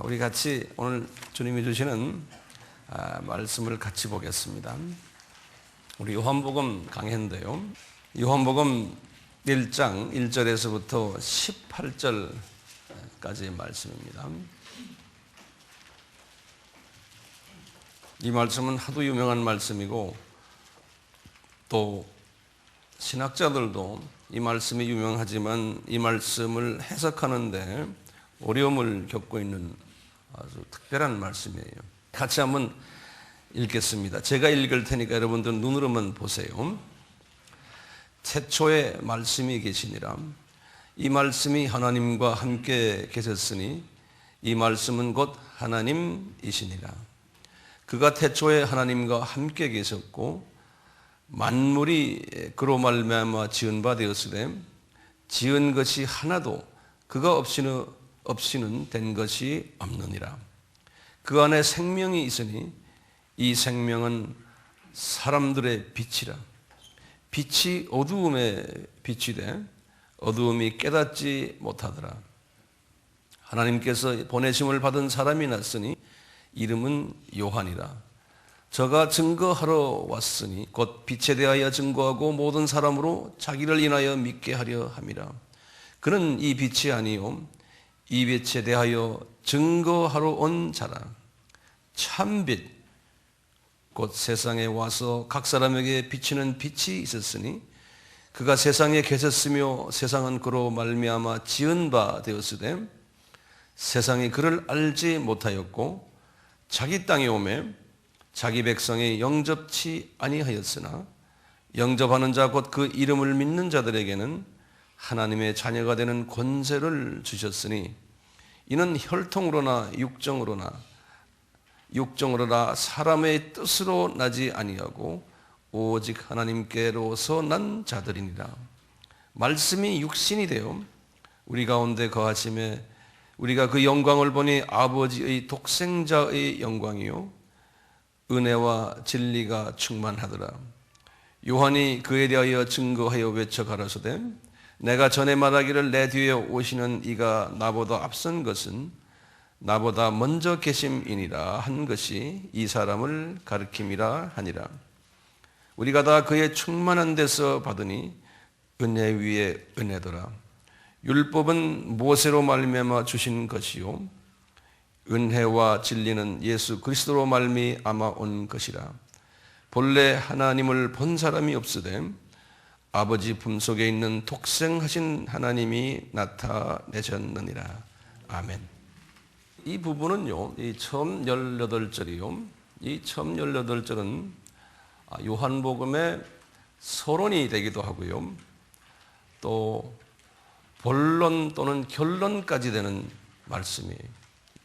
우리 같이 오늘 주님이 주시는 말씀을 같이 보겠습니다. 우리 요한복음 강해인데요. 요한복음 1장 1절에서부터 18절까지의 말씀입니다. 이 말씀은 하도 유명한 말씀이고 또 신학자들도 이 말씀이 유명하지만 이 말씀을 해석하는데 어려움을 겪고 있는 아주 특별한 말씀이에요. 같이 한번 읽겠습니다. 제가 읽을 테니까 여러분들 눈으로만 보세요. 태초에 말씀이 계시니라. 이 말씀이 하나님과 함께 계셨으니 이 말씀은 곧 하나님이시니라. 그가 태초에 하나님과 함께 계셨고 만물이 그로 말미암아 지은 바 되었으되 지은 것이 하나도 그가 없이는 된 것이 없느니라. 그 안에 생명이 있으니 이 생명은 사람들의 빛이라. 빛이 어두움에 비치되 어두움이 깨닫지 못하더라. 하나님께서 보내심을 받은 사람이 났으니 이름은 요한이라. 저가 증거하러 왔으니 곧 빛에 대하여 증거하고 모든 사람으로 자기를 인하여 믿게 하려 함이라. 그는 이 빛이 아니요 이 빛에 대하여 증거하러 온 자라. 참빛 곧 세상에 와서 각 사람에게 비치는 빛이 있었으니 그가 세상에 계셨으며 세상은 그로 말미암아 지은 바 되었으되 세상이 그를 알지 못하였고 자기 땅에 오매 자기 백성이 영접치 아니하였으나 영접하는 자 곧 그 이름을 믿는 자들에게는 하나님의 자녀가 되는 권세를 주셨으니 이는 혈통으로나 육정으로나 사람의 뜻으로 나지 아니하고 오직 하나님께로서 난 자들이니라. 말씀이 육신이 되어 우리 가운데 거하심에 우리가 그 영광을 보니 아버지의 독생자의 영광이요 은혜와 진리가 충만하더라. 요한이 그에 대하여 증거하여 외쳐 가라사대 내가 전에 말하기를 내 뒤에 오시는 이가 나보다 앞선 것은 나보다 먼저 계심이니라 한 것이 이 사람을 가리킴이라 하니라. 우리가 다 그의 충만한 데서 받으니 은혜 위에 은혜더라. 율법은 모세로 말미암아 주신 것이요 은혜와 진리는 예수 그리스도로 말미암아 온 것이라. 본래 하나님을 본 사람이 없으되 아버지 품속에 있는 독생하신 하나님이 나타내셨느니라. 아멘. 이 부분은요, 이 처음 18절이요. 이 처음 18절은 요한복음의 서론이 되기도 하고요. 또 본론 또는 결론까지 되는 말씀이에요.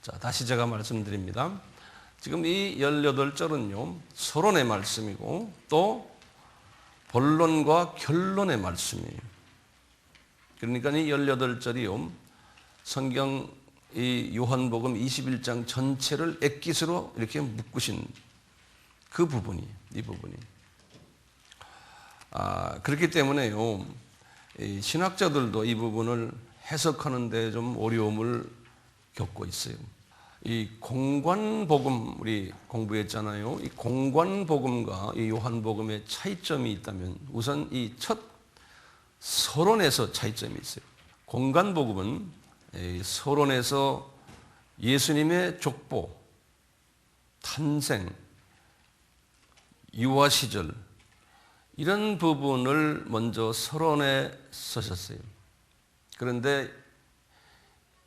자, 다시 제가 말씀드립니다. 지금 이 18절은요, 서론의 말씀이고 또 본론과 결론의 말씀이에요. 그러니까 이 18절이요, 성경 이 요한복음 21장 전체를 엑깃으로 이렇게 묶으신 그 부분이, 이 부분이. 그렇기 때문에요, 이 신학자들도 이 부분을 해석하는데 좀 어려움을 겪고 있어요. 이 공관복음 우리 공부했잖아요. 이 공관복음과 이 요한복음의 차이점이 있다면 우선 이 첫 서론에서 차이점이 있어요. 공관복음은 서론에서 예수님의 족보, 탄생, 유아 시절 이런 부분을 먼저 서론에 쓰셨어요. 그런데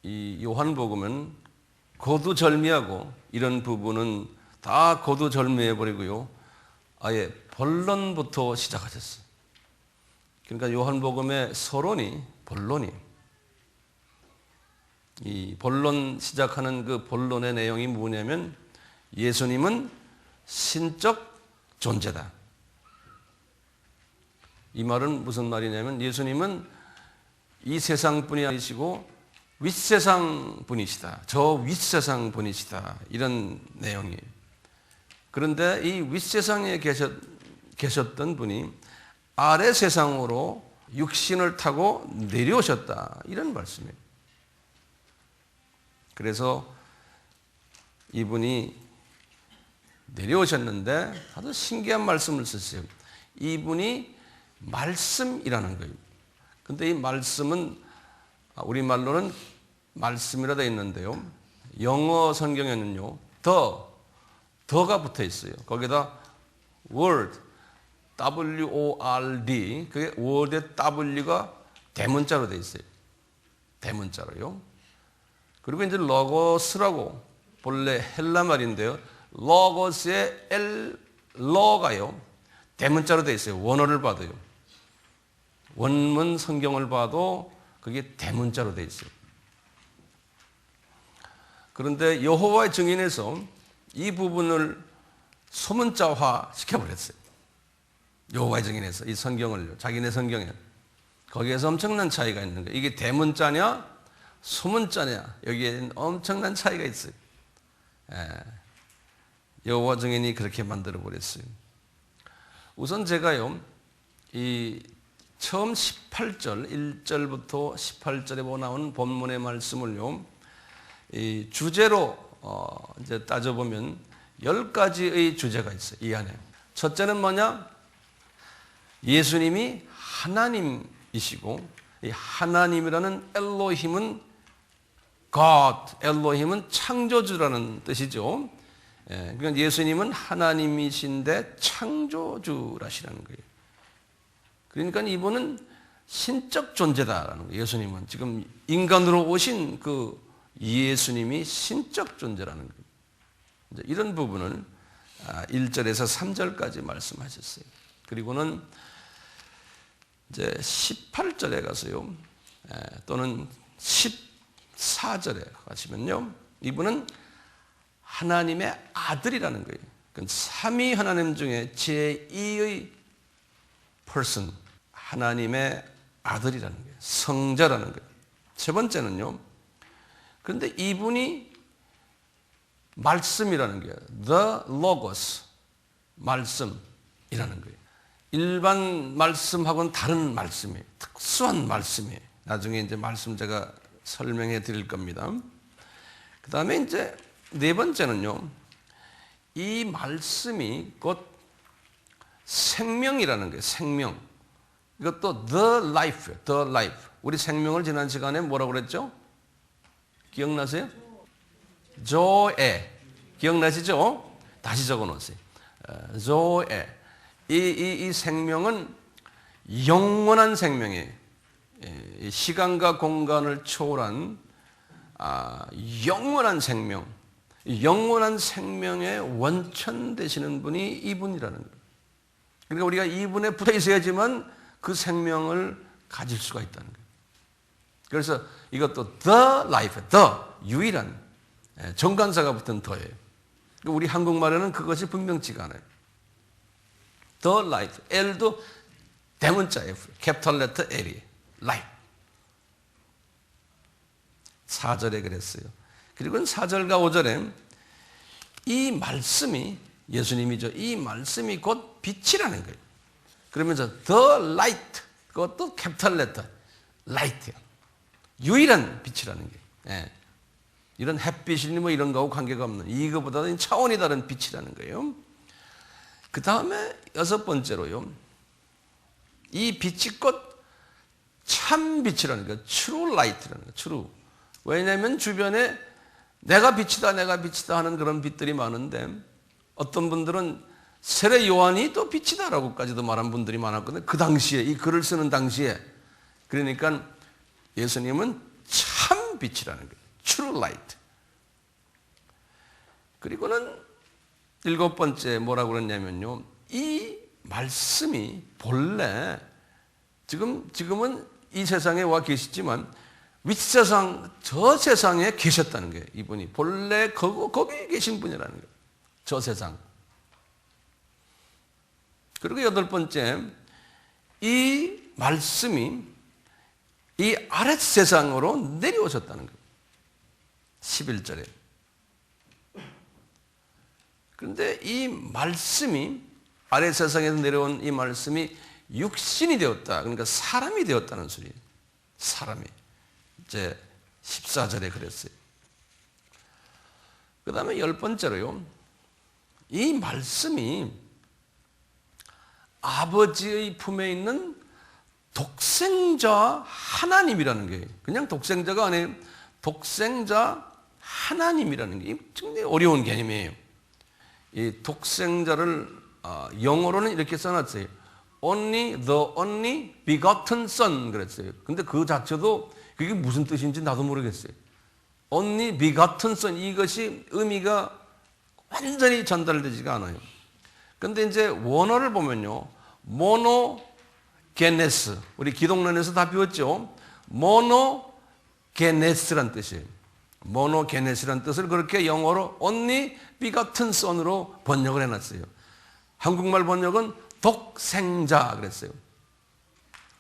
이 요한복음은 거두절미하고 이런 부분은 다 거두절미해버리고요. 아예 본론부터 시작하셨어요. 그러니까 요한복음의 서론이 본론이 이 본론 시작하는 그 본론의 내용이 뭐냐면 예수님은 신적 존재다. 이 말은 무슨 말이냐면 예수님은 이 세상 분이 아니시고 윗세상 분이시다. 저 윗세상 분이시다. 이런 내용이에요. 그런데 이 윗세상에 계셨던 분이 아래 세상으로 육신을 타고 내려오셨다. 이런 말씀이에요. 그래서 이분이 내려오셨는데 아주 신기한 말씀을 쓰세요. 이분이 말씀이라는 거예요. 근데 이 말씀은 우리말로는 말씀이라 되어 있는데요. 영어 성경에는요. 더가 붙어 있어요. 거기다 word, W-O-R-D, 그게 word의 W가 대문자로 되어 있어요. 대문자로요. 그리고 이제 로고스라고 본래 헬라 말인데요. 로고스의 러가요. 대문자로 되어 있어요. 원어를 봐도요. 원문 성경을 봐도 그게 대문자로 되어 있어요. 그런데 여호와의 증인에서 이 부분을 소문자화 시켜버렸어요. 여호와의 증인에서 이 성경을요. 자기네 성경에. 거기에서 엄청난 차이가 있는 거예요. 이게 대문자냐 소문자냐 여기에 엄청난 차이가 있어요. 여호와 증인이 그렇게 만들어 버렸어요. 우선 제가요. 이 처음 18절 1절부터 18절에 나오는 본문의 말씀을요. 이 주제로 이제 따져보면 10가지의 주제가 있어요. 이 안에. 첫째는 뭐냐? 예수님이 하나님이시고 이 하나님이라는 엘로힘은 God, 엘로힘은 창조주라는 뜻이죠. 그러니까 예수님은 하나님이신데 창조주라시라는 거예요. 그러니까 이분은 신적 존재다라는 거예요. 예수님은 지금 인간으로 오신 그 예수님이 신적 존재라는 거예요. 이제 이런 부분을 1절에서 3절까지 말씀하셨어요. 그리고는 이제 18절에 가서요, 또는 14절에 가시면요, 이분은 하나님의 아들이라는 거예요. 그러니까 삼위 하나님 중에 제2의 person, 하나님의 아들이라는 거예요. 성자라는 거예요. 세 번째는요, 그런데 이분이 말씀이라는 거예요. The Logos, 말씀이라는 거예요. 일반 말씀하고는 다른 말씀이에요. 특수한 말씀이에요. 나중에 이제 말씀 제가 설명해 드릴 겁니다. 그 다음에 이제 네 번째는요, 이 말씀이 곧 생명이라는 거예요. 생명. 이것도 the life, the life. 우리 생명을 지난 시간에 뭐라고 그랬죠? 기억나세요? 조에. 기억나시죠? 다시 적어 놓으세요. 조에. 이 생명은 영원한 생명이에요. 시간과 공간을 초월한 영원한 생명. 영원한 생명의 원천 되시는 분이 이분이라는 거예요. 그러니까 우리가 이분에 붙어 있어야지만 그 생명을 가질 수가 있다는 거예요. 그래서 이것도 the life, the 유일한 정관사가 붙은 더예요. 우리 한국말에는 그것이 분명치가 않아요. The life, L도 대문자 F, 캐피털 레터 L이 life. 4절에 그랬어요. 그리고 4절과 5절에 이 말씀이 예수님이죠. 이 말씀이 곧 빛이라는 거예요. 그러면서 the light, 그것도 캐피털 레터 light예요. 유일한 빛이라는 게. 이런 햇빛이니 뭐 이런 거하고 관계가 없는, 이거보다는 차원이 다른 빛이라는 거예요. 그 다음에 6번째로요, 이 빛이 곧 참 빛이라는 거예요. true light라는 거예요. true. 왜냐하면 주변에 내가 빛이다, 내가 빛이다 하는 그런 빛들이 많은데, 어떤 분들은 세례 요한이 또 빛이다라고까지도 말한 분들이 많았거든요. 그 당시에, 이 글을 쓰는 당시에. 그러니까 예수님은 참 빛이라는 거예요. True light. 그리고는 7번째 뭐라고 그랬냐면요, 이 말씀이 본래 지금은 이 세상에 와 계시지만 윗세상, 저 세상에 계셨다는 거예요. 이분이 본래 거기에 계신 분이라는 거예요. 저 세상. 그리고 8번째, 이 말씀이 이 아랫 세상으로 내려오셨다는 거예요. 11절에. 그런데 이 말씀이 아랫 세상에서 내려온 이 말씀이 육신이 되었다. 그러니까 사람이 되었다는 소리예요. 사람이. 이제 14절에 그랬어요. 그 다음에 10번째로요. 이 말씀이 아버지의 품에 있는 독생자 하나님이라는 게, 그냥 독생자가 아니에요. 독생자 하나님이라는 게 굉장히 어려운 개념이에요. 이 독생자를 영어로는 이렇게 써놨어요. Only the only begotten son 그랬어요. 근데 그 자체도 그게 무슨 뜻인지 나도 모르겠어요. Only begotten son, 이것이 의미가 완전히 전달되지가 않아요. 근데 이제 원어를 보면요, 모노게네스, 우리 기독론에서 다 배웠죠. 모노게네스란 뜻이에요. 모노게네스란 뜻을 그렇게 영어로 only begotten son으로 번역을 해놨어요. 한국말 번역은 독생자 그랬어요.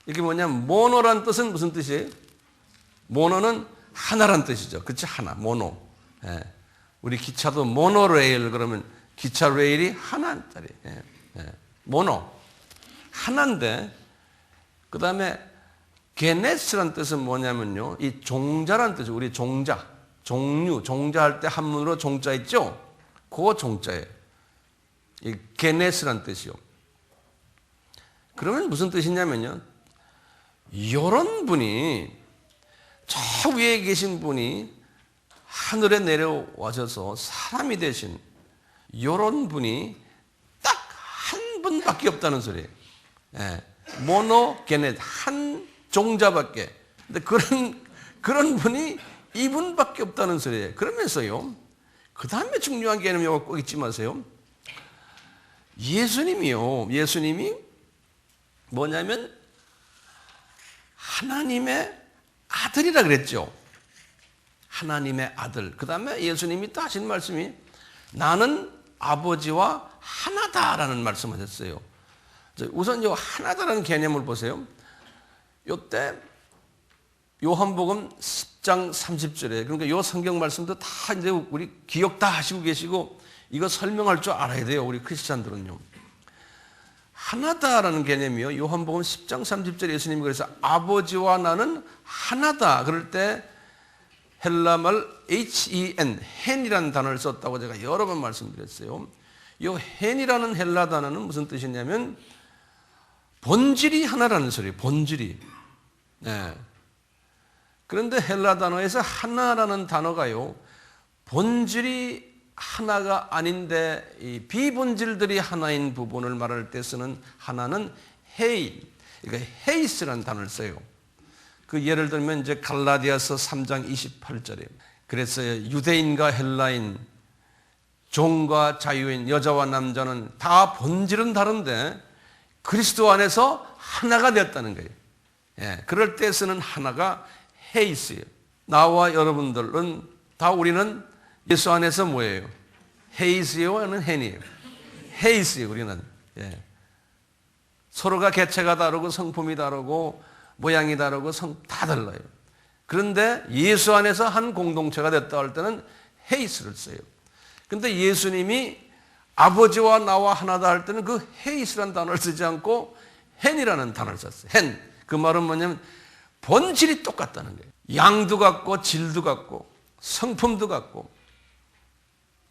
이게 뭐냐면 모노란 뜻은 무슨 뜻이에요? 모노는 하나란 뜻이죠. 그렇지? 하나, 모노. 예. 우리 기차도 모노레일 그러면 기차 레일이 하나짜리. 예. 예. 모노. 하나인데, 그 다음에 게네스란 뜻은 뭐냐면요, 이 종자란 뜻이에요. 우리 종자, 종류, 종자할 때 한문으로 종자 있죠? 그거 종자예요. 이 게네스란 뜻이요. 그러면 무슨 뜻이냐면요, 이런 분이, 저 위에 계신 분이 하늘에 내려와셔서 사람이 되신 이런 분이 딱 한 분밖에 없다는 소리예요. 예. 모노게네, 한 종자밖에. 근데 그런 분이 이분밖에 없다는 소리예요. 그러면서요, 그 다음에 중요한 개념이 꼭 잊지 마세요. 예수님이 뭐냐면 하나님의 아들이라 그랬죠. 하나님의 아들. 그 다음에 예수님이 또 하신 말씀이 나는 아버지와 하나다라는 말씀하셨어요. 우선 요 하나다라는 개념을 보세요. 요때 요한복음 10장 30절에, 그러니까 요 성경 말씀도 다 이제 우리 기억 다 하시고 계시고 이거 설명할 줄 알아야 돼요. 우리 크리스찬들은요. 하나다라는 개념이요. 요한복음 10장 30절에 예수님이 그래서 아버지와 나는 하나다. 그럴 때 헬라말 hen, hen이라는 단어를 썼다고 제가 여러 번 말씀드렸어요. 이 hen이라는 헬라 단어는 무슨 뜻이냐면 본질이 하나라는 소리예요. 본질이. 네. 그런데 헬라 단어에서 하나라는 단어가요, 본질이 하나가 아닌데 이 비본질들이 하나인 부분을 말할 때 쓰는 하나는 헤이, 그러니까 헤이스라는 단어를 써요. 그 예를 들면 이제 갈라디아서 3장 28절에 그래서 유대인과 헬라인, 종과 자유인, 여자와 남자는 다 본질은 다른데 그리스도 안에서 하나가 되었다는 거예요. 예, 그럴 때 쓰는 하나가 헤이스예요. 나와 여러분들은 다 우리는 예수 안에서 뭐예요? 헤이스예요? 아니면 헨이에요? 헤이스예요, 우리는. 예. 서로가 개체가 다르고 성품이 다르고 모양이 다르고 다 달라요. 그런데 예수 안에서 한 공동체가 됐다 할 때는 헤이스를 써요. 근데 예수님이 아버지와 나와 하나다 할 때는 그 헤이스라는 단어를 쓰지 않고 헨이라는 단어를 썼어요. 헨. 그 말은 뭐냐면 본질이 똑같다는 거예요. 양도 같고 질도 같고 성품도 같고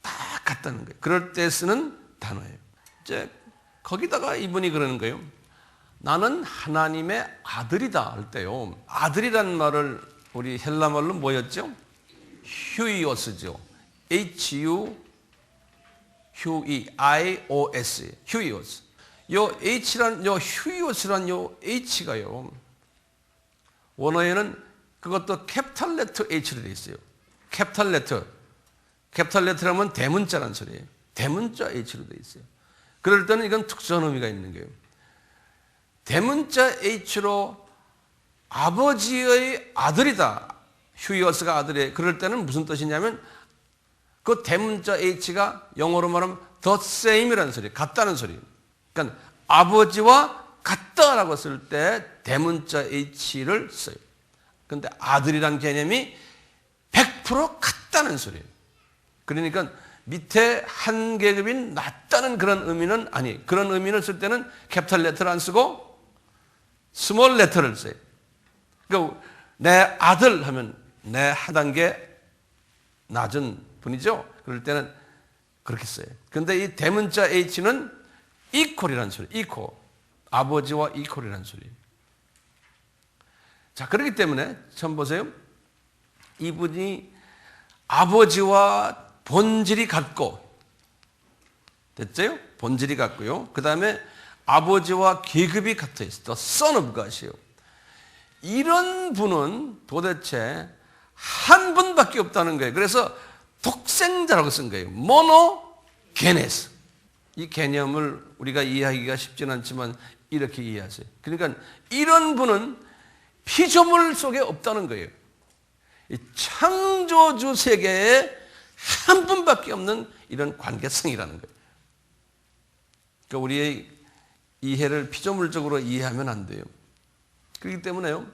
다 같다는 거예요. 그럴 때 쓰는 단어예요. 이제 거기다가 이분이 그러는 거예요. 나는 하나님의 아들이다 할 때요. 아들이라는 말을 우리 헬라 말로 뭐였죠? 휴이오스죠. H-U-I-O-S. 휴이오스. 요 휴이오스란 요 H가요. 원어에는 그것도 캐피탈 레터 H로 되어 있어요. 캐피탈 레터라면 대문자란 소리예요. 대문자 H로 되어 있어요. 그럴 때는 이건 특수한 의미가 있는 거예요. 대문자 H로 아버지의 아들이다. 휴이오스가 아들이에요. 그럴 때는 무슨 뜻이냐면 그 대문자 H가 영어로 말하면 the same이라는 소리예요. 같다는 소리예요. 그러니까 아버지와 같다라고 쓸 때 대문자 H를 써요. 그런데 아들이란 개념이 100% 같다는 소리예요. 그러니까 밑에 한 계급인 낮다는 그런 의미는 아니에요. 그런 의미를 쓸 때는 캐피탈 레터를 안 쓰고 스몰 레터를 써요. 그러니까 내 아들 하면 내 한 단계 낮은 분이죠. 그럴 때는 그렇게 써요. 근데 이 대문자 H는 equal이라는 소리, equal. 아버지와 equal이라는 소리. 자, 그렇기 때문에 처음 보세요. 이분이 아버지와 본질이 같고, 됐죠? 본질이 같고요. 그 다음에 아버지와 계급이 같아 있어. The Son of God이에요. 이런 분은 도대체 한 분밖에 없다는 거예요. 그래서 독생자라고 쓴 거예요. 모노게네스. 이 개념을 우리가 이해하기가 쉽지는 않지만 이렇게 이해하세요. 그러니까 이런 분은 피조물 속에 없다는 거예요. 이 창조주 세계에 한 분밖에 없는 이런 관계성이라는 거예요. 그러니까 우리의 이해를 피조물적으로 이해하면 안 돼요. 그렇기 때문에요,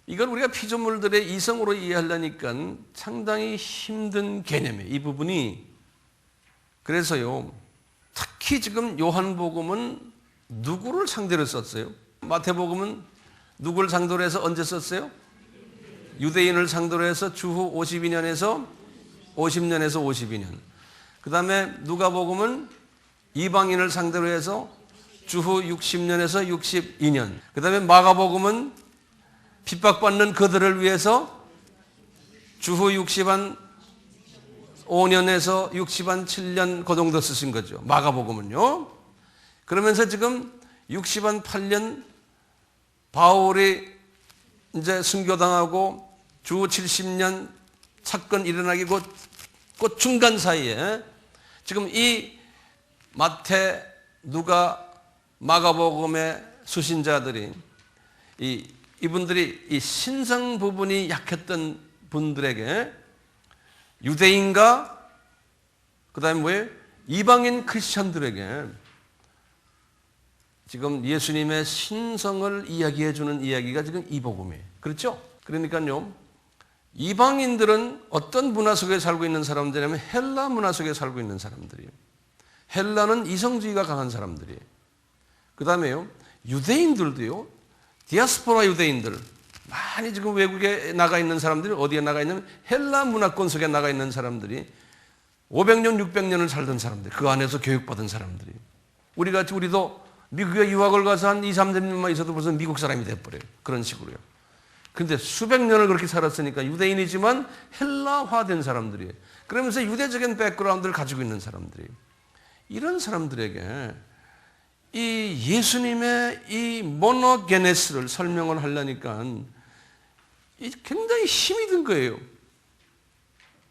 이걸 우리가 피조물들의 이성으로 이해하려니까 상당히 힘든 개념이에요, 이 부분이. 그래서요, 특히 지금 요한복음은 누구를 상대로 썼어요? 마태복음은 누구를 상대로 해서 언제 썼어요? 유대인을 상대로 해서 주후 52년에서 50년에서 52년. 그 다음에 누가복음은 이방인을 상대로 해서 주후 60년에서 62년. 그 다음에 마가복음은 핍박받는 그들을 위해서 주후 60한 5년에서 60한 7년 그 정도 쓰신 거죠. 마가복음은요. 그러면서 지금 60한 8년 바울이 이제 순교당하고 주후 70년 사건 일어나기 곧 중간 사이에 지금 이 마태, 누가, 마가복음의 수신자들이 이분들이 이 신성 부분이 약했던 분들에게 유대인과 그 다음에 뭐예요? 이방인 크리스천들에게 지금 예수님의 신성을 이야기해 주는 이야기가 지금 이 복음이에요. 그렇죠? 그러니까요, 이방인들은 어떤 문화 속에 살고 있는 사람들이냐면 헬라 문화 속에 살고 있는 사람들이에요. 헬라는 이성주의가 강한 사람들이에요. 그 다음에요, 유대인들도요, 디아스포라 유대인들, 많이 지금 외국에 나가 있는 사람들이 어디에 나가 있냐면 헬라 문화권 속에 나가 있는 사람들이 500년, 600년을 살던 사람들, 그 안에서 교육받은 사람들이. 우리도 미국에 유학을 가서 한 2, 3년만 있어도 벌써 미국 사람이 돼버려요. 그런 식으로요. 근데 수백 년을 그렇게 살았으니까 유대인이지만 헬라화된 사람들이에요. 그러면서 유대적인 백그라운드를 가지고 있는 사람들이에요. 이런 사람들에게 이 예수님의 이 모노게네스를 설명을 하려니까 굉장히 힘이 든 거예요.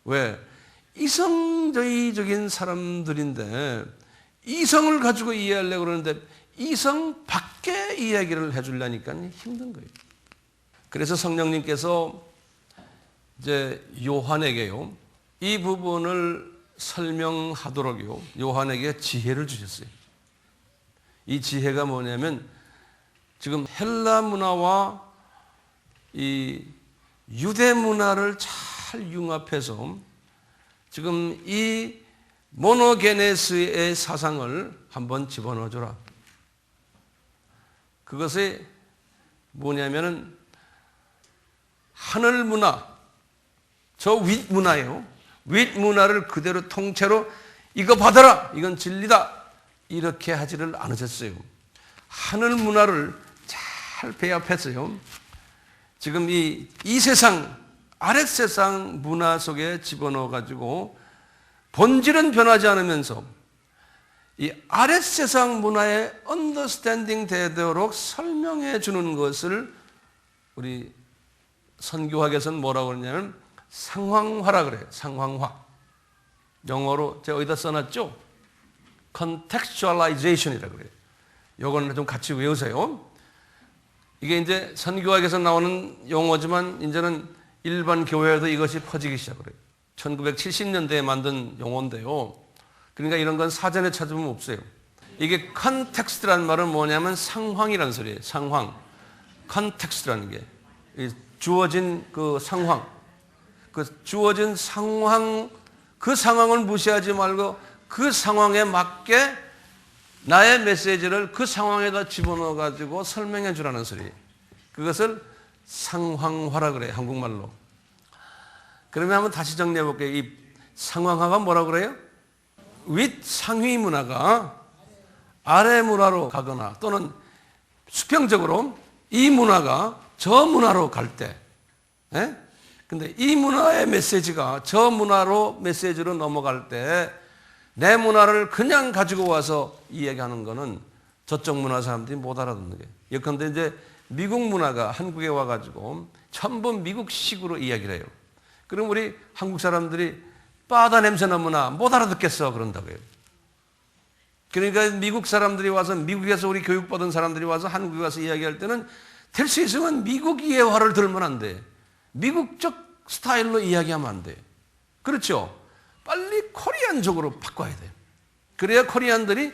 왜? 이성주의적인 사람들인데 이성을 가지고 이해하려고 그러는데 이성 밖의 이야기를 해주려니까 힘든 거예요. 그래서 성령님께서 이제 요한에게요, 이 부분을 설명하도록요, 요한에게 지혜를 주셨어요. 이 지혜가 뭐냐면 지금 헬라 문화와 이 유대 문화를 잘 융합해서 지금 이 모노게네스의 사상을 한번 집어넣어 줘라. 그것이 뭐냐면은 하늘 문화, 저 윗 문화예요. 윗 문화를 그대로 통째로 이거 받아라, 이건 진리다, 이렇게 하지를 않으셨어요. 하늘 문화를 잘 배합했어요. 지금 이 세상, 아랫 세상 문화 속에 집어넣어 가지고 본질은 변하지 않으면서 이 아랫 세상 문화에 언더스탠딩 되도록 설명해 주는 것을 우리 선교학에서는 뭐라고 그러냐면 상황화라 그래요. 상황화. 영어로 제가 어디다 써놨죠? contextualization이라고 그래요. 요거는 좀 같이 외우세요. 이게 이제 선교학에서 나오는 용어지만 이제는 일반 교회에도 이것이 퍼지기 시작을 해요. 1970년대에 만든 용어인데요. 그러니까 이런 건 사전에 찾으면 없어요. 이게 컨텍스트라는 말은 뭐냐면 상황이라는 소리예요. 상황. 컨텍스트라는 게 주어진 그 상황. 그 주어진 상황, 그 상황을 무시하지 말고 그 상황에 맞게 나의 메시지를 그 상황에다 집어넣어 가지고 설명해 주라는 소리. 그것을 상황화라 그래요, 한국말로. 그러면 한번 다시 정리해 볼게요. 이 상황화가 뭐라 그래요? 윗 상위 문화가 아래 문화로 가거나 또는 수평적으로 이 문화가 저 문화로 갈 때, 근데 이 문화의 메시지가 저 문화로 메시지로 넘어갈 때 내 문화를 그냥 가지고 와서 이야기하는 거는 저쪽 문화 사람들이 못 알아듣는 거예요. 예컨대 이제 미국 문화가 한국에 와가지고 전부 미국식으로 이야기를 해요. 그럼 우리 한국 사람들이 바다 냄새 나무나 못 알아듣겠어 그런다고요. 그러니까 미국 사람들이 와서 미국에서 우리 교육받은 사람들이 와서 한국에 와서 이야기할 때는 될 수 있으면 미국 예화를 들면 안 돼. 미국적 스타일로 이야기하면 안 돼. 그렇죠? 빨리 코리안적으로 바꿔야 돼요. 그래야 코리안들이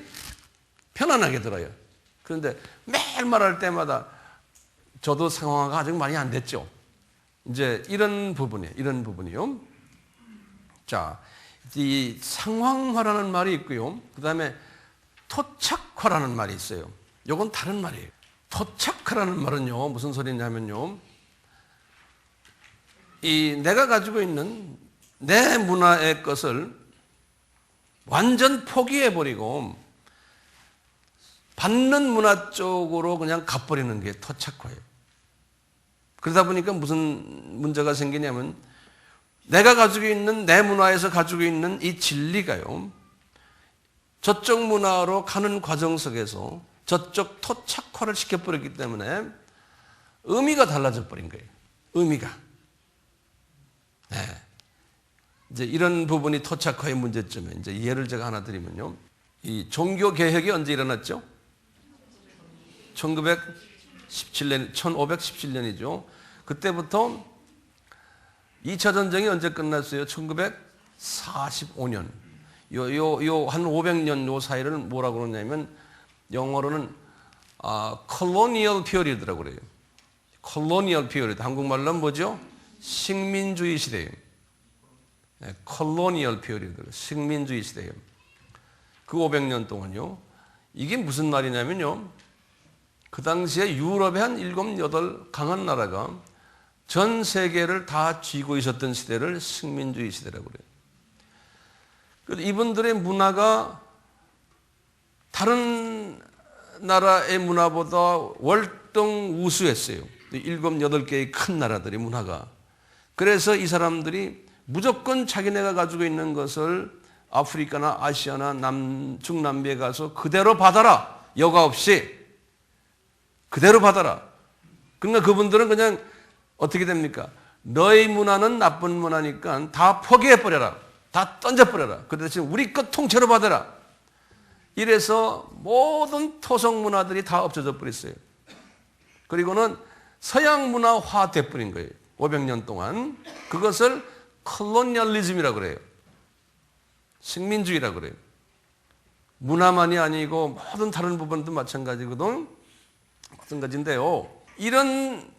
편안하게 들어요. 그런데 매일 말할 때마다 저도 상황화가 아직 많이 안 됐죠. 이제 이런 부분이요. 자, 이 상황화라는 말이 있고요. 그 다음에 토착화라는 말이 있어요. 이건 다른 말이에요. 토착화라는 말은요, 무슨 소리냐면요. 이 내가 가지고 있는 내 문화의 것을 완전 포기해버리고 받는 문화 쪽으로 그냥 가버리는 게 토착화예요. 그러다 보니까 무슨 문제가 생기냐면 내가 가지고 있는 내 문화에서 가지고 있는 이 진리가요. 저쪽 문화로 가는 과정 속에서 저쪽 토착화를 시켜버렸기 때문에 의미가 달라져 버린 거예요. 의미가. 네. 이제 이런 부분이 토착화의 문제점에 이제 예를 제가 하나 드리면요. 이 종교 개혁이 언제 일어났죠? 1517년이죠. 그때부터 2차 전쟁이 언제 끝났어요? 1945년. 한 500년 요 사이를 뭐라고 그러냐면 영어로는 colonial period라고 그래요. colonial period. 한국말로는 뭐죠? 식민주의 시대예요. colonial period. 식민주의 시대예요. 그 500년 동안요. 이게 무슨 말이냐면요. 그 당시에 유럽의 한 7, 8 강한 나라가 전 세계를 다 쥐고 있었던 시대를 식민주의 시대라고 그래요. 이분들의 문화가 다른 나라의 문화보다 월등 우수했어요. 7, 8개의 큰 나라들의 문화가. 그래서 이 사람들이 무조건 자기네가 가지고 있는 것을 아프리카나 아시아나 중남미에 가서 그대로 받아라. 여과 없이. 그대로 받아라. 그러니까 그분들은 그냥 어떻게 됩니까? 너의 문화는 나쁜 문화니까 다 포기해버려라. 다 던져버려라. 그 대신 우리 것 통째로 받아라. 이래서 모든 토속 문화들이 다 없어져 버렸어요. 그리고는 서양 문화화 돼버린 거예요. 500년 동안. 그것을 콜로니얼리즘이라고 그래요. 식민주의라고 그래요. 문화만이 아니고 모든 다른 부분도 마찬가지거든. 마찬가지인데요. 이런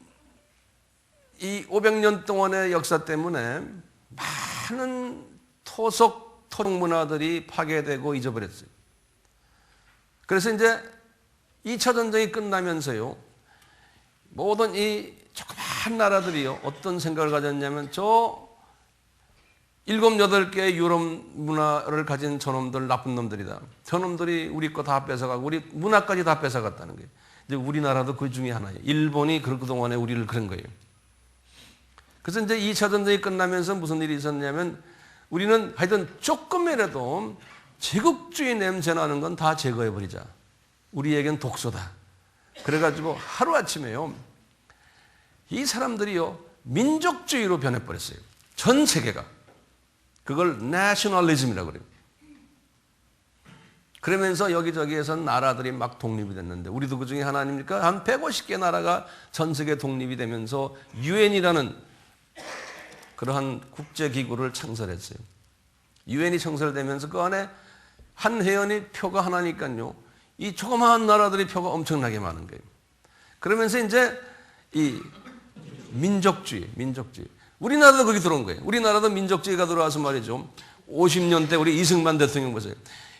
이 500년 동안의 역사 때문에 많은 토속 문화들이 파괴되고 잊어버렸어요. 그래서 이제 2차 전쟁이 끝나면서요. 모든 이 조그마한 나라들이요. 어떤 생각을 가졌냐면 저 7, 8개의 유럽 문화를 가진 저놈들 나쁜 놈들이다. 저놈들이 우리 거 다 뺏어가고 우리 문화까지 다 뺏어갔다는 거예요. 이제 우리나라도 그 중에 하나예요. 일본이 그동안에 우리를 그런 거예요. 그래서 이제 2차 전쟁이 끝나면서 무슨 일이 있었냐면 우리는 하여튼 조금이라도 제국주의 냄새 나는 건 다 제거해버리자. 우리에겐 독소다. 그래가지고 하루아침에요. 이 사람들이요. 민족주의로 변해버렸어요. 전 세계가. 그걸 내셔널리즘이라고 그래요. 그러면서 여기저기에서 나라들이 막 독립이 됐는데 우리도 그 중에 하나 아닙니까? 한 150개 나라가 전 세계 독립이 되면서 유엔이라는 그러한 국제기구를 창설했어요. 유엔이 창설되면서 그 안에 한 회원이 표가 하나니까요. 이 조그마한 나라들이 표가 엄청나게 많은 거예요. 그러면서 이제 이 민족주의. 우리나라도 거기 들어온 거예요. 우리나라도 민족주의가 들어와서 말이죠. 50년 대 우리 이승만 대통령 보세요.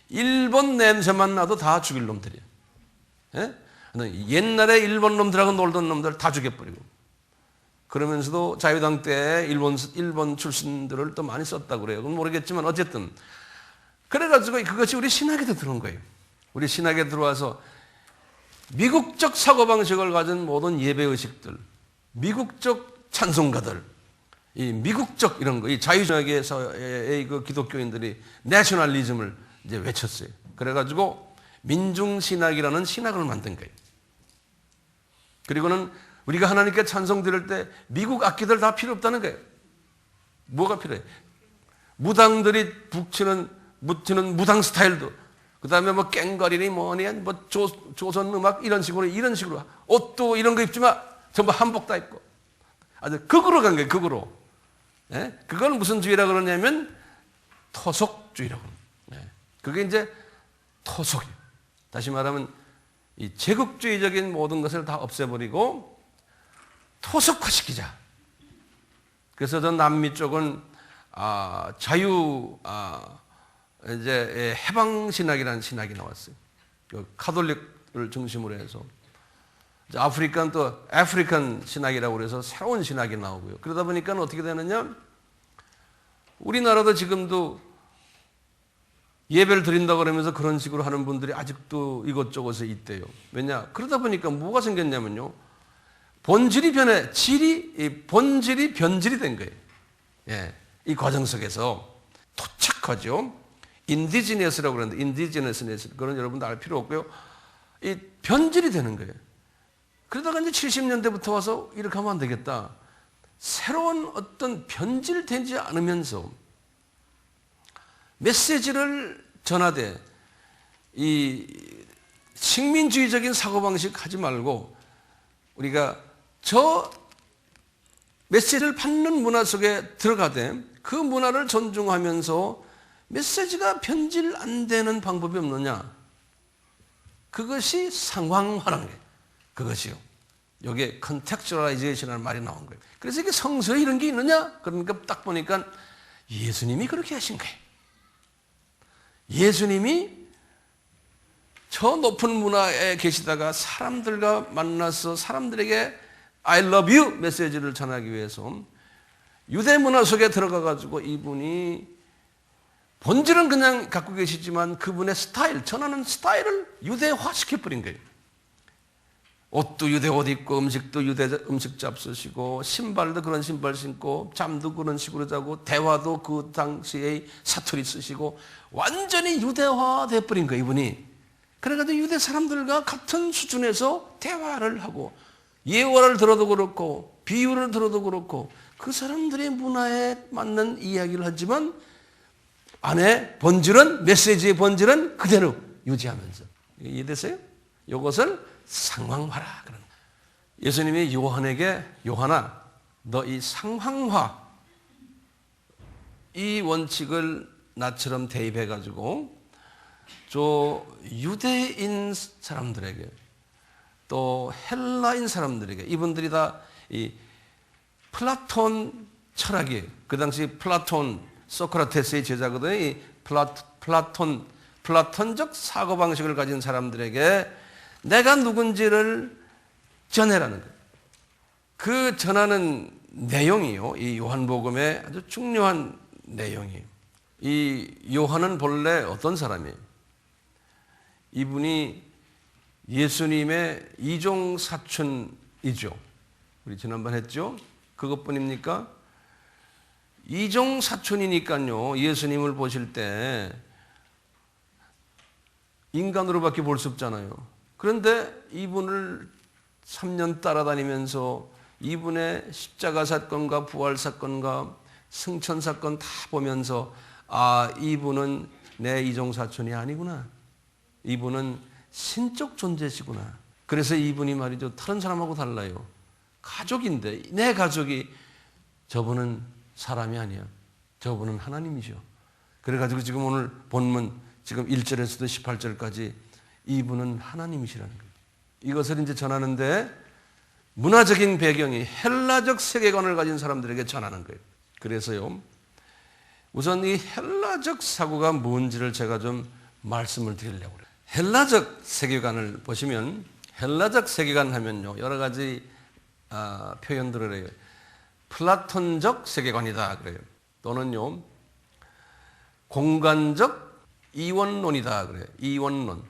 일본 냄새만 나도 다 죽일 놈들이에요. 예? 옛날에 일본 놈들하고 놀던 놈들 다 죽여버리고. 그러면서도 자유당 때 일본 출신들을 또 많이 썼다고 그래요. 그건 모르겠지만 어쨌든 그래가지고 그것이 우리 신학에도 들어온 거예요. 우리 신학에 들어와서 미국적 사고방식을 가진 모든 예배의식들, 미국적 찬송가들, 이 미국적 이런 거, 이 자유주의에서의 그 기독교인들이 내셔널리즘을 이제 외쳤어요. 그래가지고 민중신학이라는 신학을 만든 거예요. 그리고는 우리가 하나님께 찬송 드릴 때 미국 악기들 다 필요 없다는 거예요. 뭐가 필요해? 무당들이 묻히는 무당 스타일도, 그 다음에 뭐 깽가리니 뭐니, 뭐 조선 음악 이런 식으로 옷도 이런 거 입지만 전부 한복 다 입고 아주 극으로 간 거예요. 극으로. 예? 그걸 무슨 주의라고 그러냐면 토속주의라고 합니다. 예. 그게 이제 토속이에요. 다시 말하면 이 제국주의적인 모든 것을 다 없애버리고 토속화시키자. 그래서 저 남미 쪽은 이제 해방신학이라는 신학이 나왔어요. 그 카톨릭을 중심으로 해서. 아프리카는 또 아프리칸 신학이라고 그래서 새로운 신학이 나오고요. 그러다 보니까 어떻게 되느냐? 우리나라도 지금도 예배를 드린다고 그러면서 그런 식으로 하는 분들이 아직도 이것저것에 있대요. 왜냐? 그러다 보니까 뭐가 생겼냐면요. 본질이 변질이 된 거예요. 예, 이 과정 속에서 토착하죠. 인디지너스라고 그러는데, 인디지너스, 그건 여러분도 알 필요 없고요. 이 변질이 되는 거예요. 그러다가 이제 70년대부터 와서 이렇게 하면 안 되겠다. 새로운 어떤 변질되지 않으면서 메시지를 전하되 이 식민주의적인 사고방식 하지 말고 우리가 저 메시지를 받는 문화 속에 들어가되 그 문화를 존중하면서 메시지가 변질 안 되는 방법이 없느냐? 그것이 상황화라는 거예요. 그것이요. 여기에 컨텍스츄얼라이제이션이라는 말이 나온 거예요. 그래서 이게 성서에 이런 게 있느냐? 그러니까 딱 보니까 예수님이 그렇게 하신 거예요. 예수님이 저 높은 문화에 계시다가 사람들과 만나서 사람들에게 I love you 메시지를 전하기 위해서 유대 문화 속에 들어가 가지고 이분이 본질은 그냥 갖고 계시지만 그분의 스타일, 전하는 스타일을 유대화 시켜버린 거예요. 옷도 유대 옷 입고 음식도 유대 음식 잡수시고 신발도 그런 신발 신고 잠도 그런 식으로 자고 대화도 그 당시에 사투리 쓰시고 완전히 유대화 돼버린 거예요, 이분이. 그래가지고 유대 사람들과 같은 수준에서 대화를 하고 예화를 들어도 그렇고 비유를 들어도 그렇고 그 사람들의 문화에 맞는 이야기를 하지만 안에 본질은, 메시지의 본질은 그대로 유지하면서. 이해되세요? 이것을 상황화라 그러는 거예요. 예수님이 요한에게 요한아 너 이 상황화 이 원칙을 나처럼 대입해 가지고 저 유대인 사람들에게 또 헬라인 사람들에게 이분들이 다 이 플라톤 철학이에요. 그 당시 플라톤 소크라테스의 제자거든요. 이 플라톤적 사고방식을 가진 사람들에게 내가 누군지를 전해라는 거예요. 그 전하는 내용이요. 이 요한복음의 아주 중요한 내용이에요. 이 요한은 본래 어떤 사람이에요? 이분이 예수님의 이종 사촌이죠. 우리 지난번 했죠? 그것뿐입니까? 이종 사촌이니까요. 예수님을 보실 때 인간으로밖에 볼 수 없잖아요. 그런데 이분을 3년 따라다니면서 이분의 십자가 사건과 부활 사건과 승천 사건 다 보면서 이분은 내 이종 사촌이 아니구나. 이분은 신적 존재시구나. 그래서 이분이 말이죠. 다른 사람하고 달라요. 가족인데 내 가족이 저분은 사람이 아니야. 저분은 하나님이죠. 그래가지고 지금 오늘 본문 지금 1절에서도 18절까지 이분은 하나님이시라는 거예요. 이것을 이제 전하는데 문화적인 배경이 헬라적 세계관을 가진 사람들에게 전하는 거예요. 그래서요. 우선 이 헬라적 사고가 뭔지를 제가 좀 말씀을 드리려고 그래요. 헬라적 세계관을 보시면 헬라적 세계관 하면요. 여러 가지 표현들을 해요. 플라톤적 세계관이다 그래요. 또는요, 공간적 이원론이다 그래요. 이원론.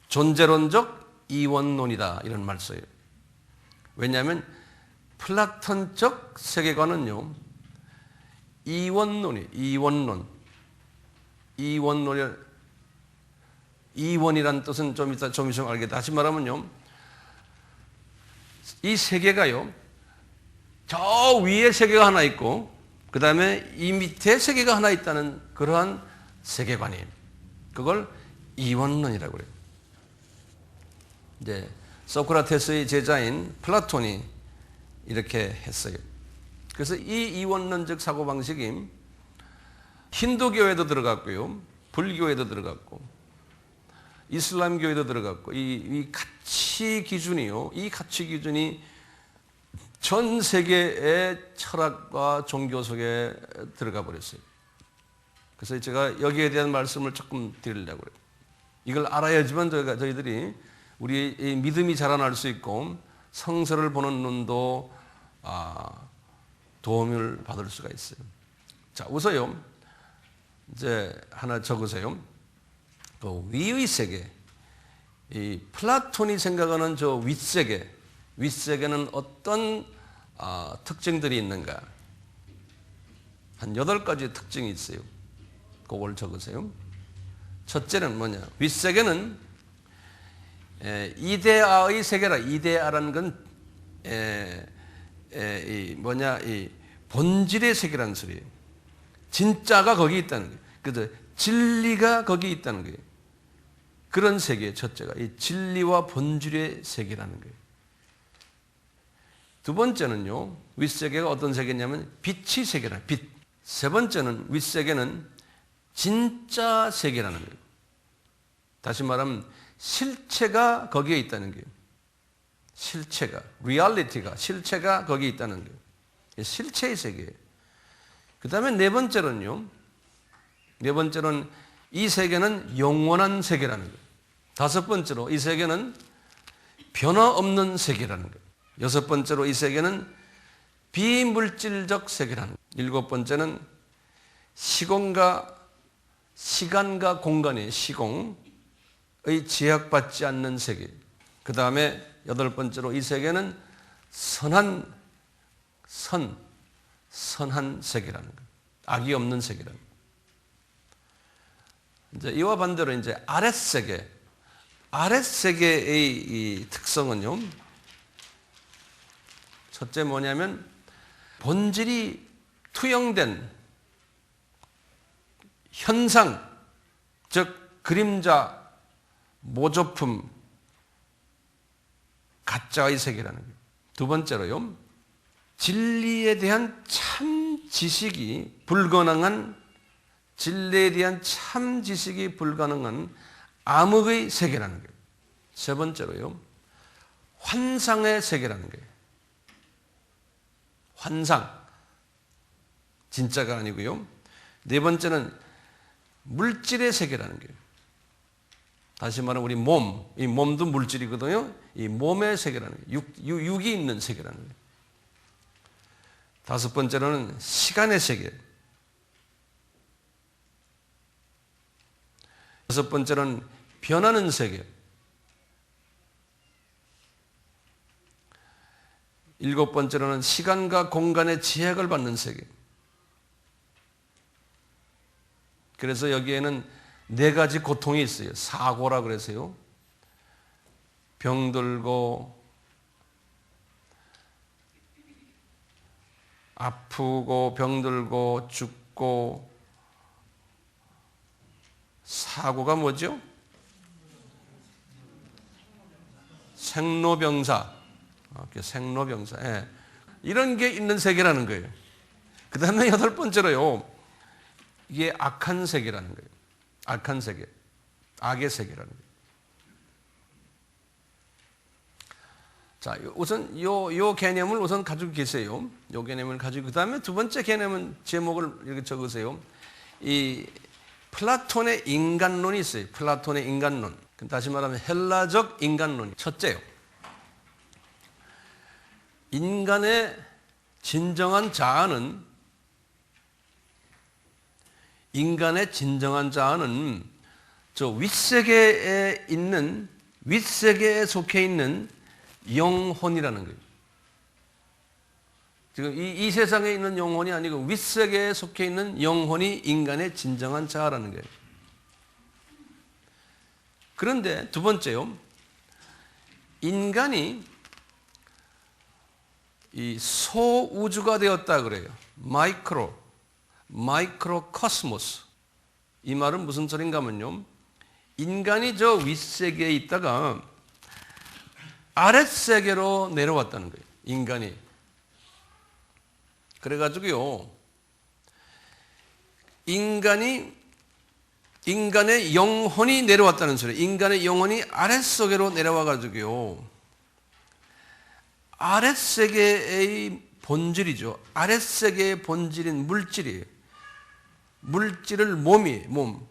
존재론적 이원론이다 이런 말 써요. 왜냐하면 플라톤적 세계관은요, 이원론이 이원론. 이원이라는 뜻은 좀 있으면 알겠다. 다시 말하면요, 이 세계가요, 저 위에 세계가 하나 있고 그 다음에 이 밑에 세계가 하나 있다는 그러한 세계관이에요. 그걸 이원론이라고 그래요. 이제 소크라테스의 제자인 플라톤이 이렇게 했어요. 그래서 이 이원론적 사고방식이 힌두교에도 들어갔고요, 불교에도 들어갔고, 이슬람교에도 들어갔고, 이 가치 기준이요, 이 가치 기준이 전 세계의 철학과 종교 속에 들어가 버렸어요. 그래서 제가 여기에 대한 말씀을 조금 드리려고 그래요. 이걸 알아야지만 저희들이 우리의 믿음이 자라날 수 있고 성서를 보는 눈도 도움을 받을 수가 있어요. 자, 우선요, 이제 하나 적으세요. 그 위의 세계, 이 플라톤이 생각하는 저 윗세계, 윗세계는 어떤 특징들이 있는가? 한 8가지 특징이 있어요. 그걸 적으세요. 첫째는 뭐냐? 윗세계는 이데아의 세계라. 이데아라는 건 이 본질의 세계라는 소리예요. 진짜가 거기 있다는 거예요. 그래서 진리가 거기 있다는 거예요. 그런 세계, 첫째가 이 진리와 본질의 세계라는 거예요. 두 번째는요, 윗세계가 어떤 세계냐면 빛의 세계라. 빛. 세 번째는 윗세계는 진짜 세계라는 거예요. 다시 말하면 실체가 거기에 있다는 거예요. 실체가, 리얼리티가, 실체가 거기에 있다는 거예요. 실체의 세계예요. 그 다음에 네 번째는 이 세계는 영원한 세계라는 거예요. 다섯 번째로 이 세계는 변화 없는 세계라는 거예요. 여섯 번째로 이 세계는 비물질적 세계라는 거예요. 일곱 번째는 시간과 공간의 시공의 제약받지 않는 세계. 그 다음에 여덟 번째로 이 세계는 선한 세계라는 거예요. 악이 없는 세계라는 거예요. 이제 이와 반대로 이제 아랫세계의 이 특성은요, 첫째 뭐냐면 본질이 투영된 현상, 즉 그림자, 모조품, 가짜의 세계라는 거예요. 두 번째로요, 진리에 대한 참 지식이 불가능한, 진리에 대한 참 지식이 불가능한 암흑의 세계라는 거예요. 세 번째로요, 환상의 세계라는 거예요. 환상, 진짜가 아니고요. 네 번째는 물질의 세계라는 거예요. 다시 말하면 우리 몸, 이 몸도 물질이거든요. 이 몸의 세계라는 거예요. 육이 있는 세계라는 거예요. 다섯 번째로는 시간의 세계. 여섯 번째는 변하는 세계. 일곱 번째로는 시간과 공간의 제약을 받는 세계. 그래서 여기에는 네 가지 고통이 있어요. 사고라 그래서요. 병들고 아프고 병들고 죽고. 사고가 뭐죠? 생로병사. 생로병사. 예. 이런 게 있는 세계라는 거예요. 그 다음에 여덟 번째로요, 이게 악한 세계라는 거예요. 악한 세계. 악의 세계라는 거예요. 자, 우선 요 개념을 우선 가지고 계세요. 요 개념을 가지고, 그 다음에 두 번째 개념은 제목을 이렇게 적으세요. 이 플라톤의 인간론이 있어요. 플라톤의 인간론. 다시 말하면 헬라적 인간론이 첫째요. 인간의 진정한 자아는, 인간의 진정한 자아는 저 윗세계에 있는, 윗세계에 속해 있는 영혼이라는 거예요. 지금 이 세상에 있는 영혼이 아니고 윗세계에 속해 있는 영혼이 인간의 진정한 자아라는 거예요. 그런데 두 번째요, 인간이 이 소우주가 되었다 그래요. 마이크로코스모스. 이 말은 무슨 소린가 하면요, 인간이 저 윗세계에 있다가 아랫세계로 내려왔다는 거예요. 인간이. 그래가지고요, 인간의 영혼이 내려왔다는 소리예요. 인간의 영혼이 아랫세계로 내려와가지고요, 아랫세계의 본질이죠. 아랫세계의 본질인 물질이에요. 물질을 몸.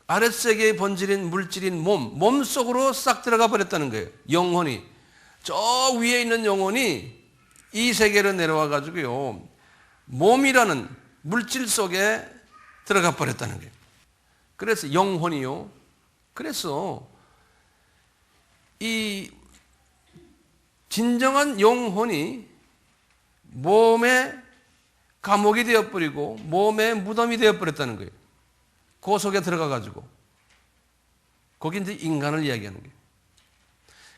아랫세계의 본질인 물질인 몸 속으로 싹 들어가 버렸다는 거예요. 영혼이. 저 위에 있는 영혼이 이 세계로 내려와 가지고요, 몸이라는 물질 속에 들어가 버렸다는 거예요. 그래서 영혼이요. 그래서 이 진정한 영혼이 몸의 감옥이 되어버리고 몸의 무덤이 되어버렸다는 거예요. 그 속에 들어가가지고. 거기 이제 인간을 이야기하는 거예요.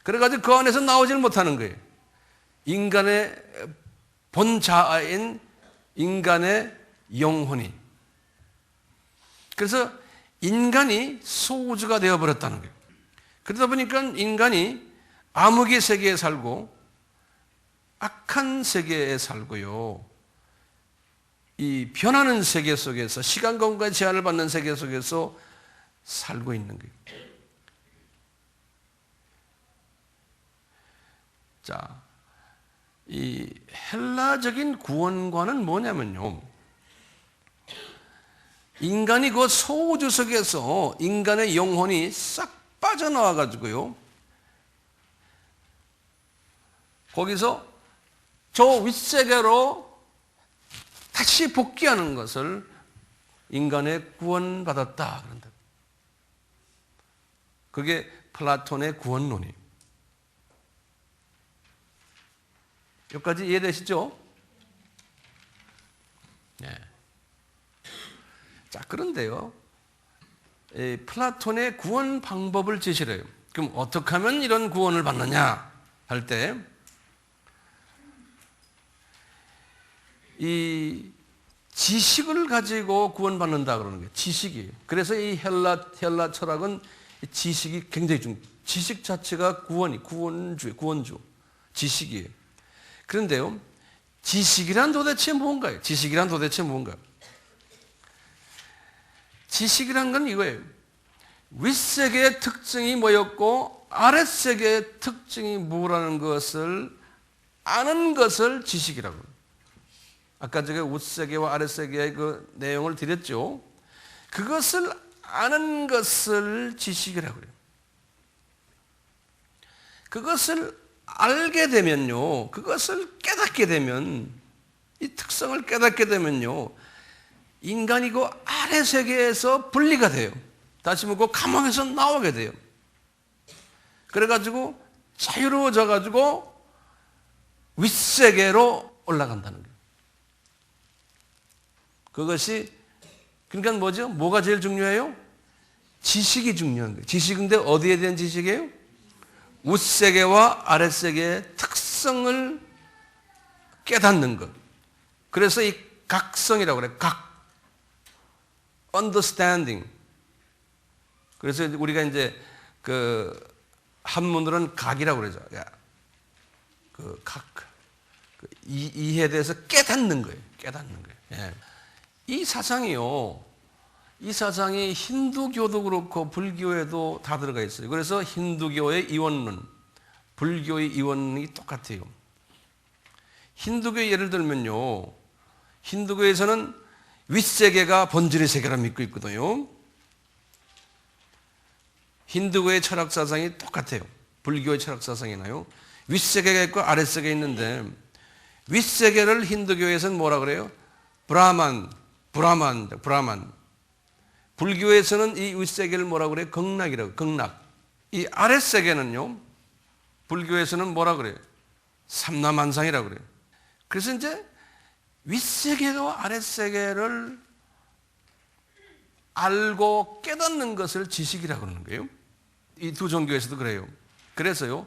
그래가지고 그 안에서 나오질 못하는 거예요. 인간의 본자아인 인간의 영혼이. 그래서 인간이 소우주가 되어버렸다는 거예요. 그러다 보니까 인간이 암흑의 세계에 살고 악한 세계에 살고요, 이 변하는 세계 속에서, 시간 공간의 제한을 받는 세계 속에서 살고 있는 거예요. 자, 이 헬라적인 구원관은 뭐냐면요, 인간이 그 소우주 속에서 인간의 영혼이 싹 빠져나와 가지고요, 거기서 저 윗세계로 다시 복귀하는 것을 인간의 구원받았다 그런다. 그게 플라톤의 구원론이에요. 여기까지 이해되시죠? 네. 자, 그런데요, 플라톤의 구원 방법을 제시를 해요. 그럼 어떻게 하면 이런 구원을 받느냐 할 때, 이 지식을 가지고 구원받는다 그러는 거예요. 지식이. 그래서 이 헬라 철학은 지식이 굉장히 중요해요. 지식 자체가 구원주, 지식이에요. 그런데요, 지식이란 도대체 뭔가요? 지식이란 건 이거예요. 윗세계의 특징이 뭐였고 아랫세계의 특징이 뭐라는 것을 아는 것을 지식이라고 해요. 아까 제가 윗세계와 아랫세계의 그 내용을 드렸죠. 그것을 아는 것을 지식이라고 그래요. 그것을 알게 되면요, 그것을 깨닫게 되면, 이 특성을 깨닫게 되면요, 인간이 그 아랫세계에서 분리가 돼요. 다시 말해 그 감옥에서 나오게 돼요. 그래가지고 자유로워져가지고 윗세계로 올라간다는 거예요. 그것이, 그러니까 뭐죠? 뭐가 제일 중요해요? 지식이 중요한 거예요. 지식인데 어디에 대한 지식이에요? 윗세계와 아랫세계의 특성을 깨닫는 것. 그래서 이 각성이라고 그래요. understanding. 그래서 우리가 이제 그 한문으로는 각이라고 그러죠. 이해에 대해서 깨닫는 거예요. 예. 이 사상이요, 이 사상이 힌두교도 그렇고 불교에도 다 들어가 있어요. 그래서 힌두교의 이원론, 불교의 이원론이 똑같아요. 힌두교 예를 들면요, 힌두교에서는 윗세계가 본질의 세계라 믿고 있거든요. 힌두교의 철학 사상이 똑같아요. 불교의 철학 사상이나요. 윗세계가 있고 아랫세계가 있는데, 윗세계를 힌두교에서는 뭐라 그래요? 브라만. 불교에서는 이 윗세계를 뭐라 그래요? 극락이라고, 극락. 이 아랫세계는요, 불교에서는 뭐라 그래요? 삼라만상이라고 그래요. 그래서 이제 윗세계와 아랫세계를 알고 깨닫는 것을 지식이라고 그러는 거예요. 이 두 종교에서도 그래요. 그래서요,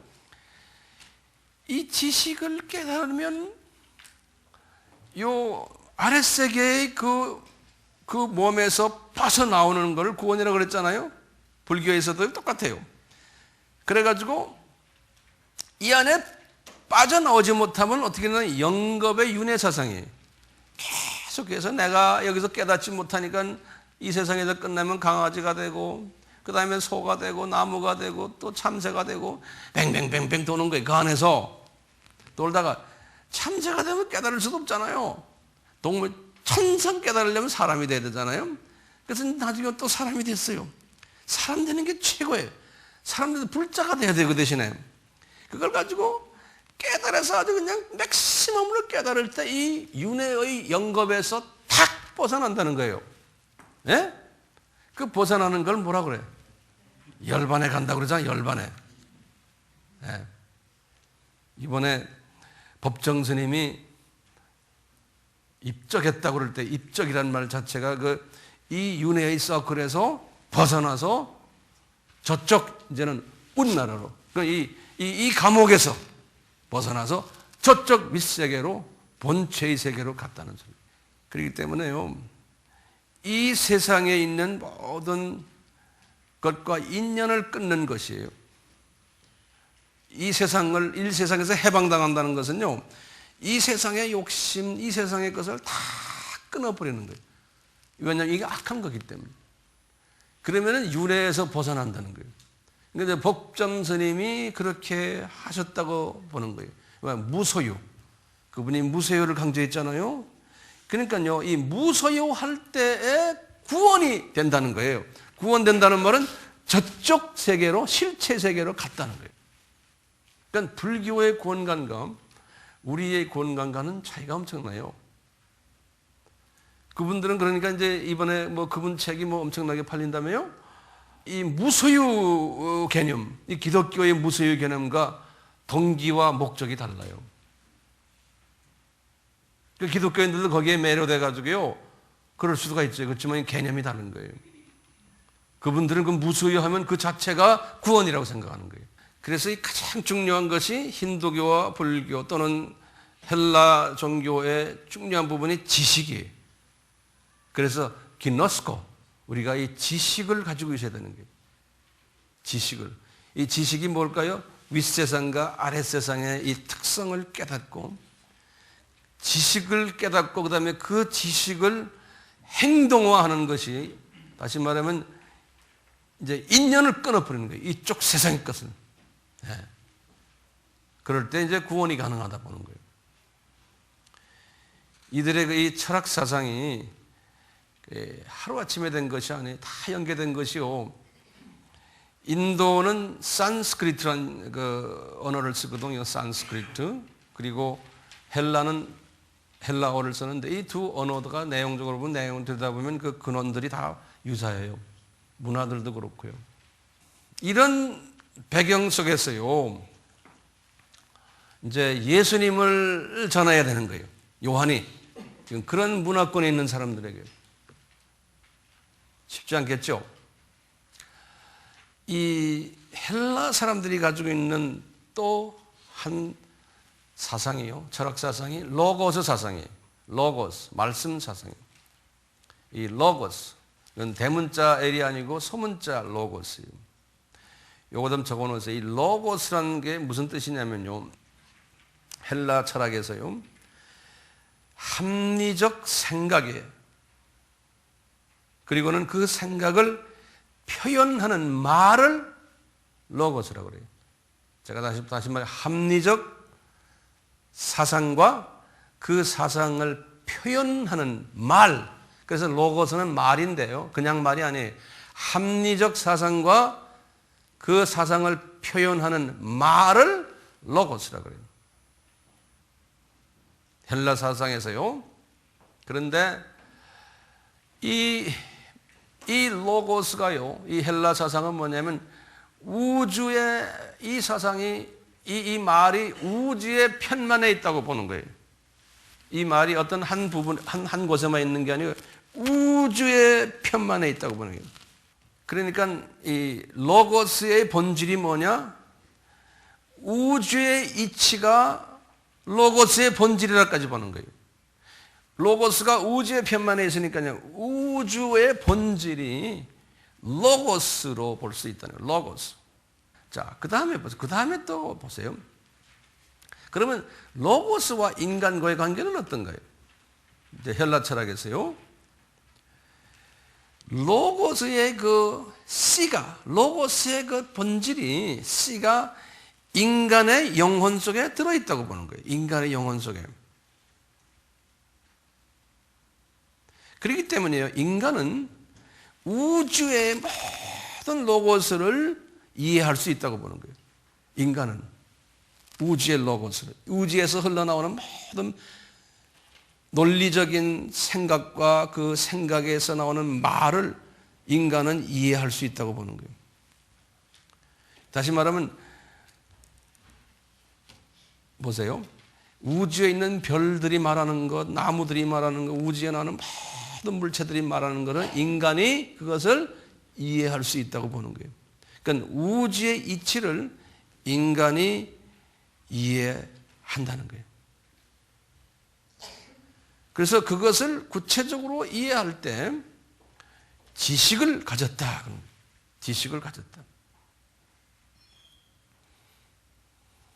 이 지식을 깨달으면 요 아랫세계의 그 몸에서 빠져나오는 걸 구원이라고 그랬잖아요. 불교에서도 똑같아요. 그래가지고 이 안에 빠져나오지 못하면 어떻게 되나 영겁의 윤회사상이에요. 계속해서 내가 여기서 깨닫지 못하니까 이 세상에서 끝나면 강아지가 되고 그 다음에 소가 되고 나무가 되고 또 참새가 되고 뱅뱅뱅뱅 도는 거예요. 그 안에서 돌다가 참새가 되면 깨달을 수도 없잖아요. 동물 천상 깨달으려면 사람이 돼야 되잖아요. 그래서 나중에 또 사람이 됐어요. 사람 되는 게 최고예요. 사람 돼서 불자가 돼야 돼요. 그 대신에 그걸 가지고 깨달아서 아주 그냥 맥시멈으로 깨달을 때 이 윤회의 영겁에서 탁 벗어난다는 거예요. 예? 그 벗어나는 걸 뭐라 그래요? 열반에 간다고 그러잖아요. 열반에. 예. 이번에 법정 스님이 입적했다고 그럴 때 입적이라는 말 자체가 이 윤회의 서클에서 벗어나서 저쪽 이제는 운나라로 이 감옥에서 벗어나서 저쪽 윗세계로 본체의 세계로 갔다는 소리. 그렇기 때문에요, 이 세상에 있는 모든 것과 인연을 끊는 것이에요. 이 세상에서 해방당한다는 것은요, 이 세상의 욕심, 이 세상의 것을 다 끊어버리는 거예요. 왜냐하면 이게 악한 거기 때문에. 그러면은 윤회에서 벗어난다는 거예요. 그러니까 법정 스님이 그렇게 하셨다고 보는 거예요. 무소유. 그분이 무소유를 강조했잖아요. 그러니까요, 이 무소유 할 때에 구원이 된다는 거예요. 구원된다는 말은 저쪽 세계로, 실체 세계로 갔다는 거예요. 그러니까 불교의 구원관과 우리의 구원관과는 차이가 엄청나요. 그분들은 그러니까 이제 이번에 그분 책이 엄청나게 팔린다며요? 이 무소유 개념, 이 기독교의 무소유 개념과 동기와 목적이 달라요. 그 기독교인들도 거기에 매료돼가지고요, 그럴 수가 있죠. 그렇지만 개념이 다른 거예요. 그분들은 그 무소유하면 그 자체가 구원이라고 생각하는 거예요. 그래서 이 가장 중요한 것이 힌두교와 불교 또는 헬라 종교의 중요한 부분이 지식이에요. 그래서 기노스코, 우리가 이 지식을 가지고 있어야 되는 거예요. 지식을. 이 지식이 뭘까요? 윗세상과 아랫세상의 이 특성을 깨닫고, 지식을 깨닫고, 그 다음에 그 지식을 행동화하는 것이, 다시 말하면 이제 인연을 끊어버리는 거예요. 이쪽 세상의 것을. 네. 그럴 때 이제 구원이 가능하다 보는 거예요. 이들의 이 철학 사상이 하루아침에 된 것이 아니에요. 다 연계된 것이요. 인도는 산스크리트라는 그 언어를 쓰거든요. 산스크리트. 그리고 헬라는 헬라어를 쓰는데 이 두 언어가 내용적으로 보면 내용을 들여다보면 그 근원들이 다 유사해요. 문화들도 그렇고요. 이런 배경 속에서요, 이제 예수님을 전해야 되는 거예요. 요한이. 지금 그런 문화권에 있는 사람들에게. 쉽지 않겠죠? 이 헬라 사람들이 가지고 있는 또 한 사상이요. 철학 사상이 로고스 사상이에요. 로고스, 말씀 사상이에요. 이 로고스, 이건 대문자 L이 아니고 소문자 로고스예요. 요거 좀 적어놓으세요. 이 로고스라는 게 무슨 뜻이냐면요, 헬라 철학에서요, 합리적 생각이에요. 그리고는 그 생각을 표현하는 말을 로고스라고 그래요. 제가 다시 말해, 합리적 사상과 그 사상을 표현하는 말. 그래서 로고스는 말인데요, 그냥 말이 아니에요. 합리적 사상과 그 사상을 표현하는 말을 로고스라고 그래요. 헬라 사상에서요. 그런데 이 로고스가요, 이 헬라 사상은 뭐냐면 우주의 이 사상이 이 말이 우주의 편만에 있다고 보는 거예요. 이 말이 어떤 한 부분 한 곳에만 있는 게 아니고 우주의 편만에 있다고 보는 거예요. 그러니까 이 로고스의 본질이 뭐냐? 우주의 이치가 로고스의 본질이라까지 보는 거예요. 로고스가 우주의 편만에 있으니까요. 우주의 본질이 로고스로 볼 수 있다는 거예요. 로고스. 자, 그 다음에 보세요. 그 다음에 또 보세요. 그러면 로고스와 인간과의 관계는 어떤가요? 이제 헬라 철학에서요. 로고스의 그 씨가, 로고스의 그 본질이, 씨가 인간의 영혼 속에 들어있다고 보는 거예요. 인간의 영혼 속에. 그렇기 때문에요. 인간은 우주의 모든 로고스를 이해할 수 있다고 보는 거예요. 인간은 우주의 로고스를, 우주에서 흘러나오는 모든 논리적인 생각과 그 생각에서 나오는 말을 인간은 이해할 수 있다고 보는 거예요. 다시 말하면 보세요. 우주에 있는 별들이 말하는 것, 나무들이 말하는 것, 우주에 나오는 모든 물체들이 말하는 것은 인간이 그것을 이해할 수 있다고 보는 거예요. 그러니까 우주의 이치를 인간이 이해한다는 거예요. 그래서 그것을 구체적으로 이해할 때 지식을 가졌다. 지식을 가졌다.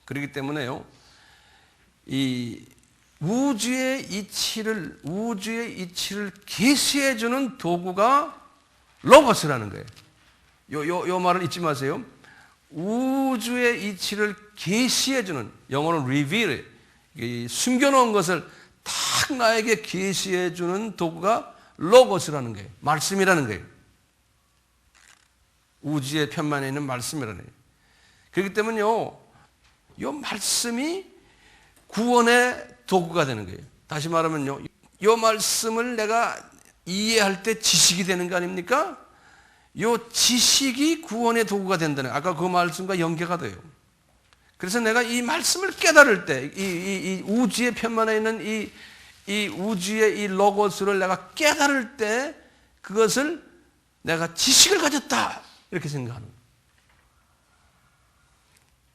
그렇기 때문에요. 이 우주의 이치를 계시해 주는 도구가 로고스라는 거예요. 요 말을 잊지 마세요. 우주의 이치를 계시해 주는, 영어로 reveal, 숨겨놓은 것을 딱 나에게 계시해 주는 도구가 로고스라는 거예요. 말씀이라는 거예요. 우주의 편만에 있는 말씀이라는 거예요. 그렇기 때문에요, 이 말씀이 구원의 도구가 되는 거예요. 다시 말하면요, 이 말씀을 내가 이해할 때 지식이 되는 거 아닙니까? 이 지식이 구원의 도구가 된다는, 아까 그 말씀과 연계가 돼요. 그래서 내가 이 말씀을 깨달을 때, 이 우주의 편만에 있는 이 우주의 이 로고스를 내가 깨달을 때, 그것을 내가 지식을 가졌다, 이렇게 생각하는 거예요.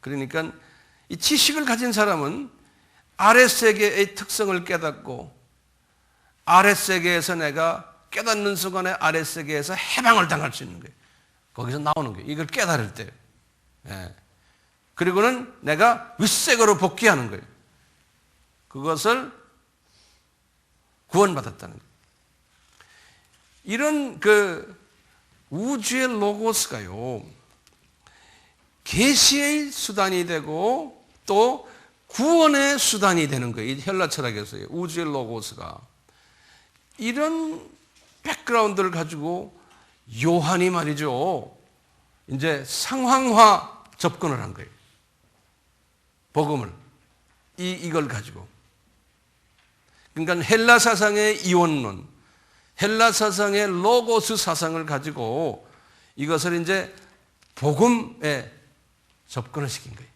그러니까 이 지식을 가진 사람은 아랫세계의 특성을 깨닫고, 아랫세계에서 내가 깨닫는 순간에 아랫세계에서 해방을 당할 수 있는 거예요. 거기서 나오는 거예요. 이걸 깨달을 때. 예. 그리고는 내가 윗세계로 복귀하는 거예요. 그것을 구원받았다는 거예요. 이런 그 우주의 로고스가요, 계시의 수단이 되고 또 구원의 수단이 되는 거예요. 이 헬라 철학에서요. 우주의 로고스가. 이런 백그라운드를 가지고 요한이 말이죠, 이제 상황화 접근을 한 거예요. 복음을. 이걸 가지고. 그러니까 헬라 사상의 이원론, 헬라 사상의 로고스 사상을 가지고 이것을 이제 복음에 접근을 시킨 거예요.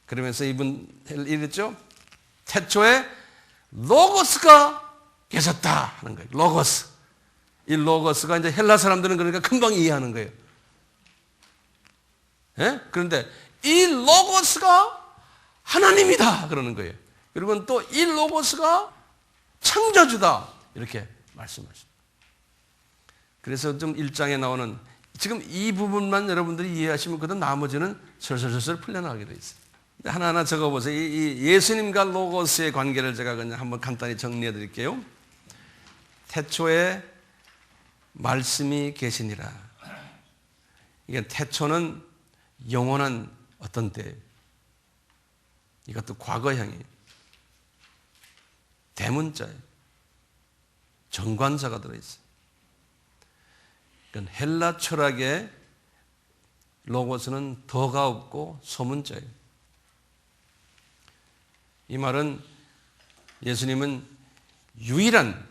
그러면서 이분 이랬죠? 태초에 로고스가 계셨다 하는 거예요. 로고스. 이 로고스가 이제 헬라 사람들은 그러니까 금방 이해하는 거예요. 예? 그런데 이 로고스가 하나님이다 그러는 거예요. 그리고 또 이 로고스가 창조주다 이렇게 말씀하십니다. 그래서 좀 1장에 나오는 지금 이 부분만 여러분들이 이해하시면 그다음 나머지는 설설설설 풀려나가게 돼 있어요. 하나하나 적어보세요. 이 예수님과 로고스의 관계를 제가 그냥 한번 간단히 정리해 드릴게요. 태초에 말씀이 계시니라. 이게 태초는 영원한 어떤 때, 이것도 과거형이에요. 대문자예요. 정관사가 들어있어요. 그러니까 헬라 철학의 로고스는 더가 없고 소문자예요. 이 말은 예수님은 유일한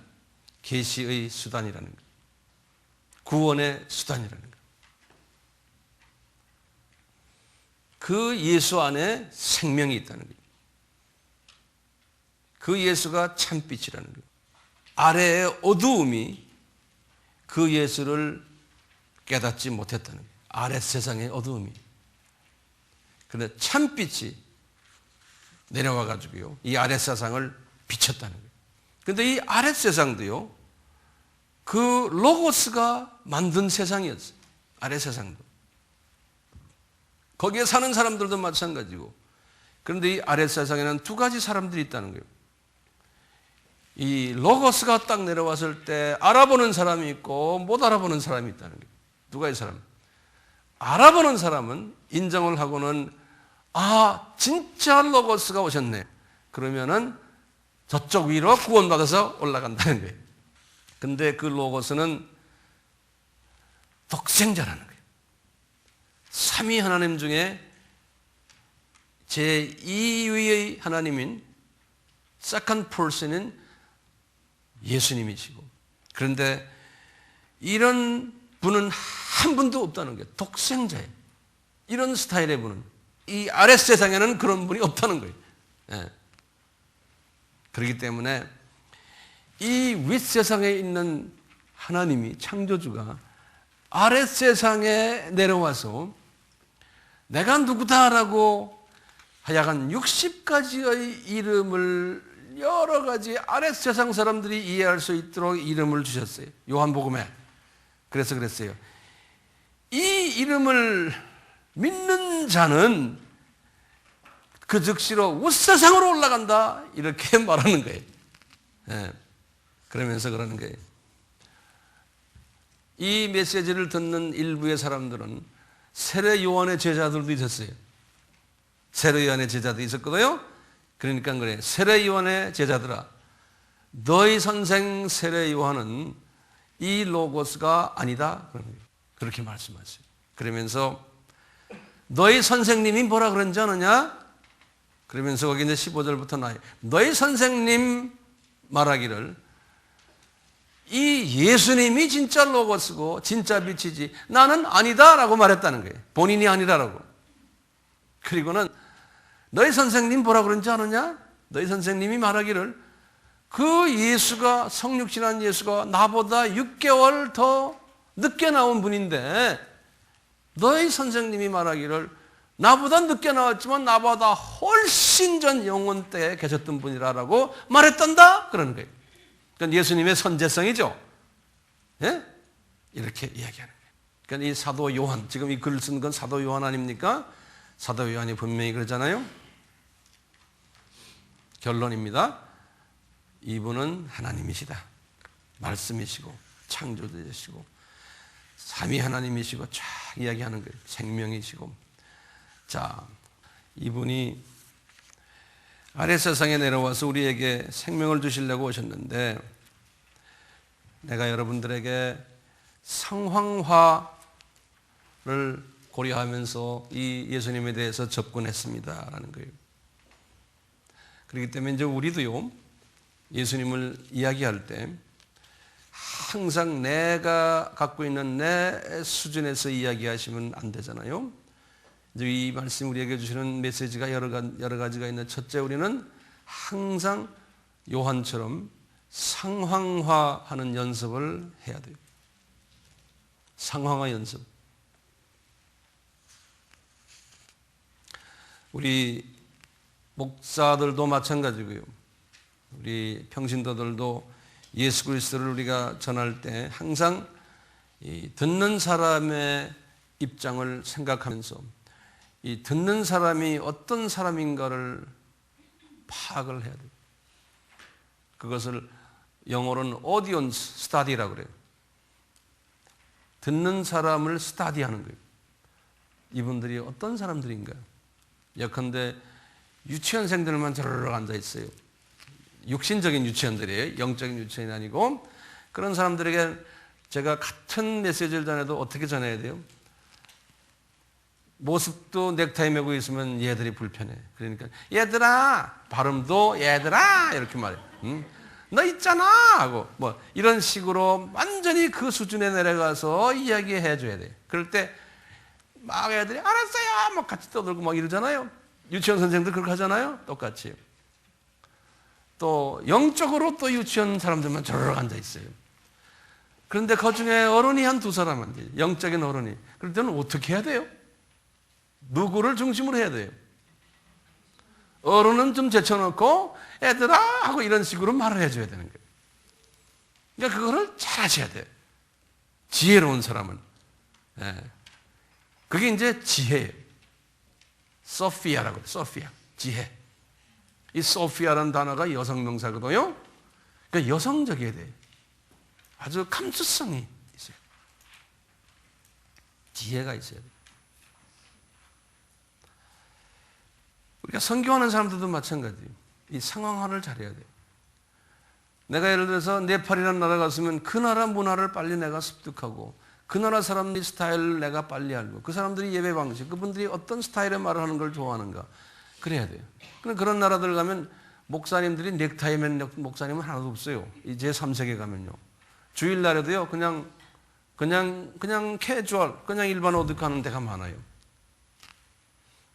계시의 수단이라는 거예요. 구원의 수단이라는 거예요. 그 예수 안에 생명이 있다는 거예요. 그 예수가 참빛이라는 거예요. 아래의 어두움이 그 예수를 깨닫지 못했다는 거예요. 아래 세상의 어두움이. 그런데 참빛이 내려와 가지고요, 이 아래 세상을 비쳤다는 거예요. 그런데 이 아래 세상도요, 그 로고스가 만든 세상이었어요. 아래 세상도. 거기에 사는 사람들도 마찬가지고. 그런데 이 아래 세상에는 두 가지 사람들이 있다는 거예요. 이 로고스가 딱 내려왔을 때 알아보는 사람이 있고 못 알아보는 사람이 있다는 거예요. 두 가지 사람. 알아보는 사람은 인정을 하고는, 아, 진짜 로고스가 오셨네. 그러면은 저쪽 위로 구원받아서 올라간다는 거예요. 근데 그 로고스는 독생자라는 거예요. 삼위 하나님 중에 제2위의 하나님인 second person인 예수님이시고, 그런데 이런 분은 한 분도 없다는 거예요. 독생자예요. 이런 스타일의 분은, 이 아랫 세상에는 그런 분이 없다는 거예요. 예. 그렇기 때문에 이 윗세상에 있는 하나님이, 창조주가 아랫 세상에 내려와서 내가 누구다라고 하여간 60가지의 이름을 여러 가지 아랫 세상 사람들이 이해할 수 있도록 이름을 주셨어요. 요한복음에. 그래서 그랬어요. 이 이름을 믿는 자는 그 즉시로 우세상으로 올라간다, 이렇게 말하는 거예요. 예. 그러면서 그러는 거예요. 이 메시지를 듣는 일부의 사람들은 세례 요한의 제자들도 있었어요. 세례 요한의 제자도 있었거든요. 그러니까 그래, 세례 요한의 제자들아, 너희 선생 세례 요한은 이 로고스가 아니다, 그렇게 말씀하세요. 그러면서 너희 선생님이 뭐라 그런지 아느냐? 그러면서 거기 이제 15절부터 나와요. 너희 선생님 말하기를 이 예수님이 진짜 로고스고 진짜 빛이지 나는 아니다라고 말했다는 거예요. 본인이 아니다라고. 그리고는 너희 선생님 뭐라 그런지 아느냐? 너희 선생님이 말하기를 그 예수가, 성육신한 예수가 나보다 6개월 더 늦게 나온 분인데, 너희 선생님이 말하기를 나보다 늦게 나왔지만 나보다 훨씬 전 영원 때에 계셨던 분이라고 말했단다, 그러는 거예요. 그러니까 예수님의 선제성이죠. 예? 이렇게 이야기하는 거예요. 그러니까 이 사도 요한, 지금 이 글을 쓴 건 사도 요한 아닙니까? 사도 요한이 분명히 그러잖아요. 결론입니다. 이분은 하나님이시다. 말씀이시고 창조주이시고 삼위 하나님이시고 쫙 이야기하는 거예요. 생명이시고. 자, 이분이 아래 세상에 내려와서 우리에게 생명을 주시려고 오셨는데, 내가 여러분들에게 상황화를 고려하면서 이 예수님에 대해서 접근했습니다라는 거예요. 그렇기 때문에 이제 우리도요, 예수님을 이야기할 때 항상 내가 갖고 있는 내 수준에서 이야기하시면 안 되잖아요. 이제 이 말씀 우리에게 주시는 메시지가 여러 가지가 있는데, 첫째, 우리는 항상 요한처럼 상황화하는 연습을 해야 돼요. 상황화 연습. 우리 목사들도 마찬가지고요. 우리 평신도들도 예수 그리스도를 우리가 전할 때 항상 이 듣는 사람의 입장을 생각하면서 이 듣는 사람이 어떤 사람인가를 파악을 해야 돼요. 그것을 영어로는 audience study라고 그래요. 듣는 사람을 스타디하는 거예요. 이분들이 어떤 사람들인가요? 예컨대 유치원생들만 저러러 앉아 있어요. 육신적인 유치원들이에요. 영적인 유치원이 아니고. 그런 사람들에게 제가 같은 메시지를 전해도 어떻게 전해야 돼요? 모습도 넥타이 메고 있으면 얘들이 불편해. 그러니까 얘들아, 발음도 얘들아 이렇게 말해. 응? 너 있잖아 하고 뭐 이런 식으로 완전히 그 수준에 내려가서 이야기해 줘야 돼. 그럴 때 막 애들이 알았어요 막 같이 떠들고 막 이러잖아요. 유치원 선생님들 그렇게 하잖아요. 똑같이. 또 영적으로 또 유치원 사람들만 저러러 앉아 있어요. 그런데 그 중에 어른이 한 두 사람한테, 영적인 어른이. 그럴 때는 어떻게 해야 돼요? 누구를 중심으로 해야 돼요? 어른은 좀 제쳐놓고 애들아 하고 이런 식으로 말을 해줘야 되는 거예요. 그러니까 그거를 잘 하셔야 돼요. 지혜로운 사람은. 예. 그게 이제 지혜예요. 소피아라고 해요. 소피아. 지혜. 이 소피아라는 단어가 여성 명사거든요. 그러니까 여성적이어야 돼요. 아주 감수성이 있어요. 지혜가 있어야 돼요. 우리가 선교하는 사람들도 마찬가지예요. 이 상황화를 잘해야 돼요. 내가 예를 들어서 네팔이라는 나라 갔으면 그 나라 문화를 빨리 내가 습득하고 그 나라 사람들의 스타일을 내가 빨리 알고 그 사람들이 예배 방식, 그분들이 어떤 스타일의 말을 하는 걸 좋아하는가 그래야 돼요. 그런 나라들 가면 목사님들이 넥타이 맨 목사님은 하나도 없어요. 이 제3세계 가면요. 주일날에도요 그냥 캐주얼, 그냥 일반 옷 입고 하는 데가 많아요.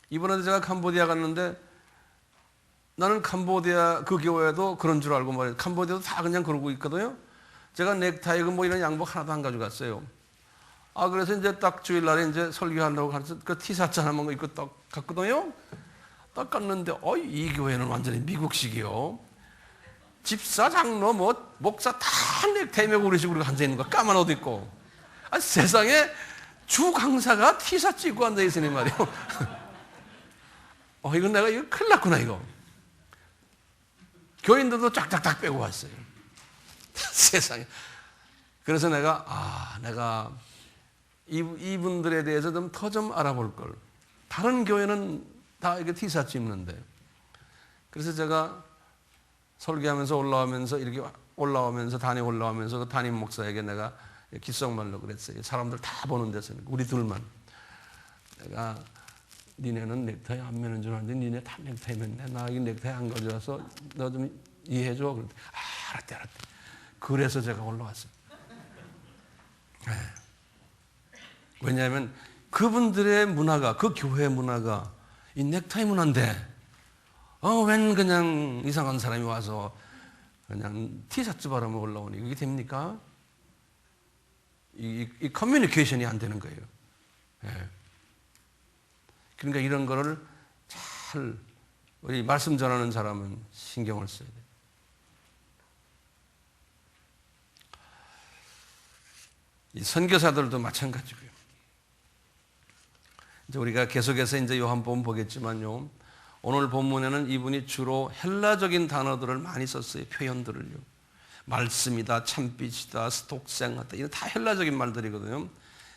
이번에도 제가 캄보디아 갔는데 나는 캄보디아 그 교회도 그런 줄 알고 말이에요. 캄보디아도 다 그냥 그러고 있거든요. 제가 넥타이 뭐 이런 양복 하나도 안 가져갔어요. 그래서 이제 딱 주일날에 이제 설교한다고 가서 그 티셔츠 하나만 입고 딱 갔거든요. 딱 갔는데 이 교회는 완전히 미국식이요. 집사, 장로, 뭐 목사 다 넥타이 메고 그러시 우리가 앉아 있는 거 까만 옷 입고. 세상에 주 강사가 티셔츠 입고 앉아 있으니 말이요. 이건 내가 이거 큰일 났구나 이거. 교인들도 쫙쫙쫙 빼고 왔어요. 세상에. 그래서 내가 이분들에 대해서 좀 더 좀 알아볼 걸. 다른 교회는 다 이렇게 티셔츠 입는데. 그래서 제가 설교하면서 올라오면서 단에 올라오면서 그 담임 목사에게 내가 귓속말로 그랬어요. 사람들 다 보는 데서는 우리 둘만. 내가 니네는 넥타이 안 매는 줄 알았는데 니네 다 넥타이 맸네. 나 이 넥타이 안 가져와서 너 좀 이해해줘. 그랬더니 알았대. 그래서 제가 올라왔어요. 네. 왜냐하면 그분들의 문화가, 그 교회 문화가 이 넥타이 문화인데 웬 그냥 이상한 사람이 와서 그냥 티셔츠 바람에 올라오니 이게 됩니까? 이 커뮤니케이션이 안 되는 거예요. 네. 그러니까 이런 거를 잘 우리 말씀 전하는 사람은 신경을 써야 돼요. 이 선교사들도 마찬가지고요. 이제 우리가 계속해서 이제 요한복음 보겠지만요. 오늘 본문에는 이분이 주로 헬라적인 단어들을 많이 썼어요. 표현들을요. 말씀이다, 참빛이다, 독생하다. 이런 다 헬라적인 말들이거든요.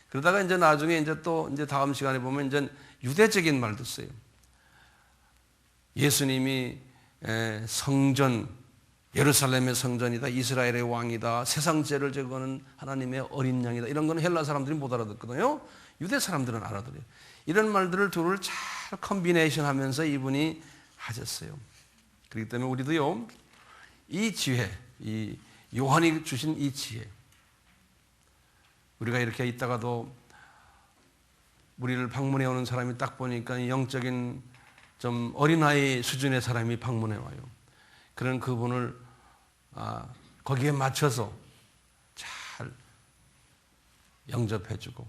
그러다가 이제 나중에 이제 다음 시간에 보면 이제 유대적인 말도 써요. 예수님이 성전, 예루살렘의 성전이다, 이스라엘의 왕이다, 세상 죄를 제거하는 하나님의 어린 양이다. 이런 거는 헬라 사람들이 못 알아듣거든요. 유대 사람들은 알아들어요. 이런 말들을 둘을 잘 컨비네이션 하면서 이분이 하셨어요. 그렇기 때문에 우리도요, 이 지혜, 이 요한이 주신 이 지혜, 우리가 이렇게 있다가도 우리를 방문해 오는 사람이 딱 보니까 영적인 좀 어린아이 수준의 사람이 방문해 와요. 그런 그분을 거기에 맞춰서 잘 영접해주고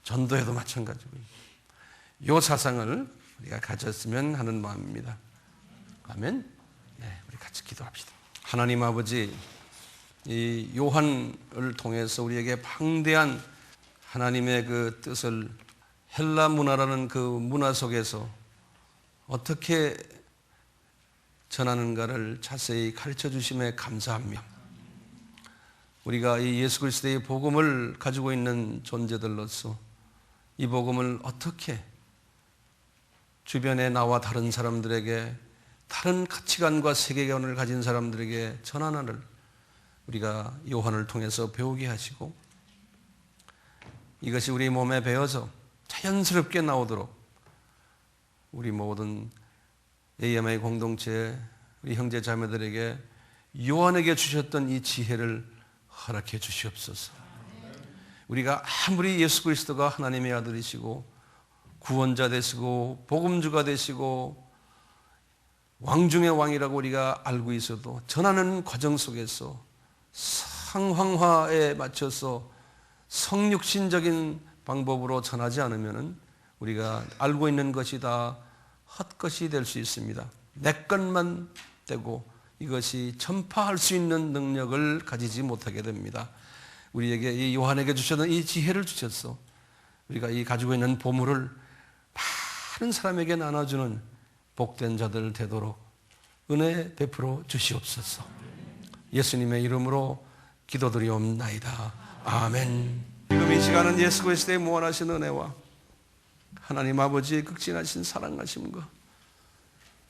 전도에도 마찬가지고요. 이 사상을 우리가 가졌으면 하는 마음입니다. 아멘. 네, 우리 같이 기도합시다. 하나님 아버지, 이 요한을 통해서 우리에게 방대한 하나님의 그 뜻을 헬라 문화라는 그 문화 속에서 어떻게 전하는가를 자세히 가르쳐 주심에 감사하며 우리가 이 예수 그리스도의 복음을 가지고 있는 존재들로서 이 복음을 어떻게 주변에 나와 다른 사람들에게 다른 가치관과 세계관을 가진 사람들에게 전하나를 우리가 요한을 통해서 배우게 하시고 이것이 우리 몸에 배어서 자연스럽게 나오도록 우리 모든 AMI 공동체 우리 형제 자매들에게 요한에게 주셨던 이 지혜를 허락해 주시옵소서. 우리가 아무리 예수 그리스도가 하나님의 아들이시고 구원자 되시고 복음주가 되시고 왕 중의 왕이라고 우리가 알고 있어도 전하는 과정 속에서 상황화에 맞춰서 성육신적인 방법으로 전하지 않으면 우리가 알고 있는 것이 다 헛것이 될 수 있습니다. 내 것만 되고 이것이 전파할 수 있는 능력을 가지지 못하게 됩니다. 우리에게 이 요한에게 주셨던 이 지혜를 주셨어. 우리가 이 가지고 있는 보물을 많은 사람에게 나눠주는 복된 자들 되도록 은혜 베풀어 주시옵소서. 예수님의 이름으로 기도드리옵나이다. 아멘. 지금 이 시간은 예수 그리스도의 무한하신 은혜와 하나님 아버지의 극진하신 사랑하심과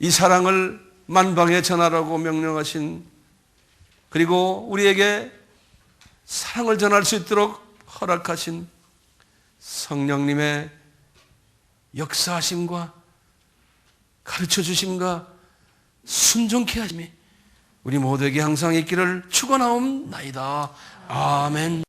이 사랑을 만방에 전하라고 명령하신, 그리고 우리에게 사랑을 전할 수 있도록 허락하신 성령님의 역사하심과 가르쳐 주심과 순종케 하심이 우리 모두에게 항상 있기를 축원하옵나이다. 아멘.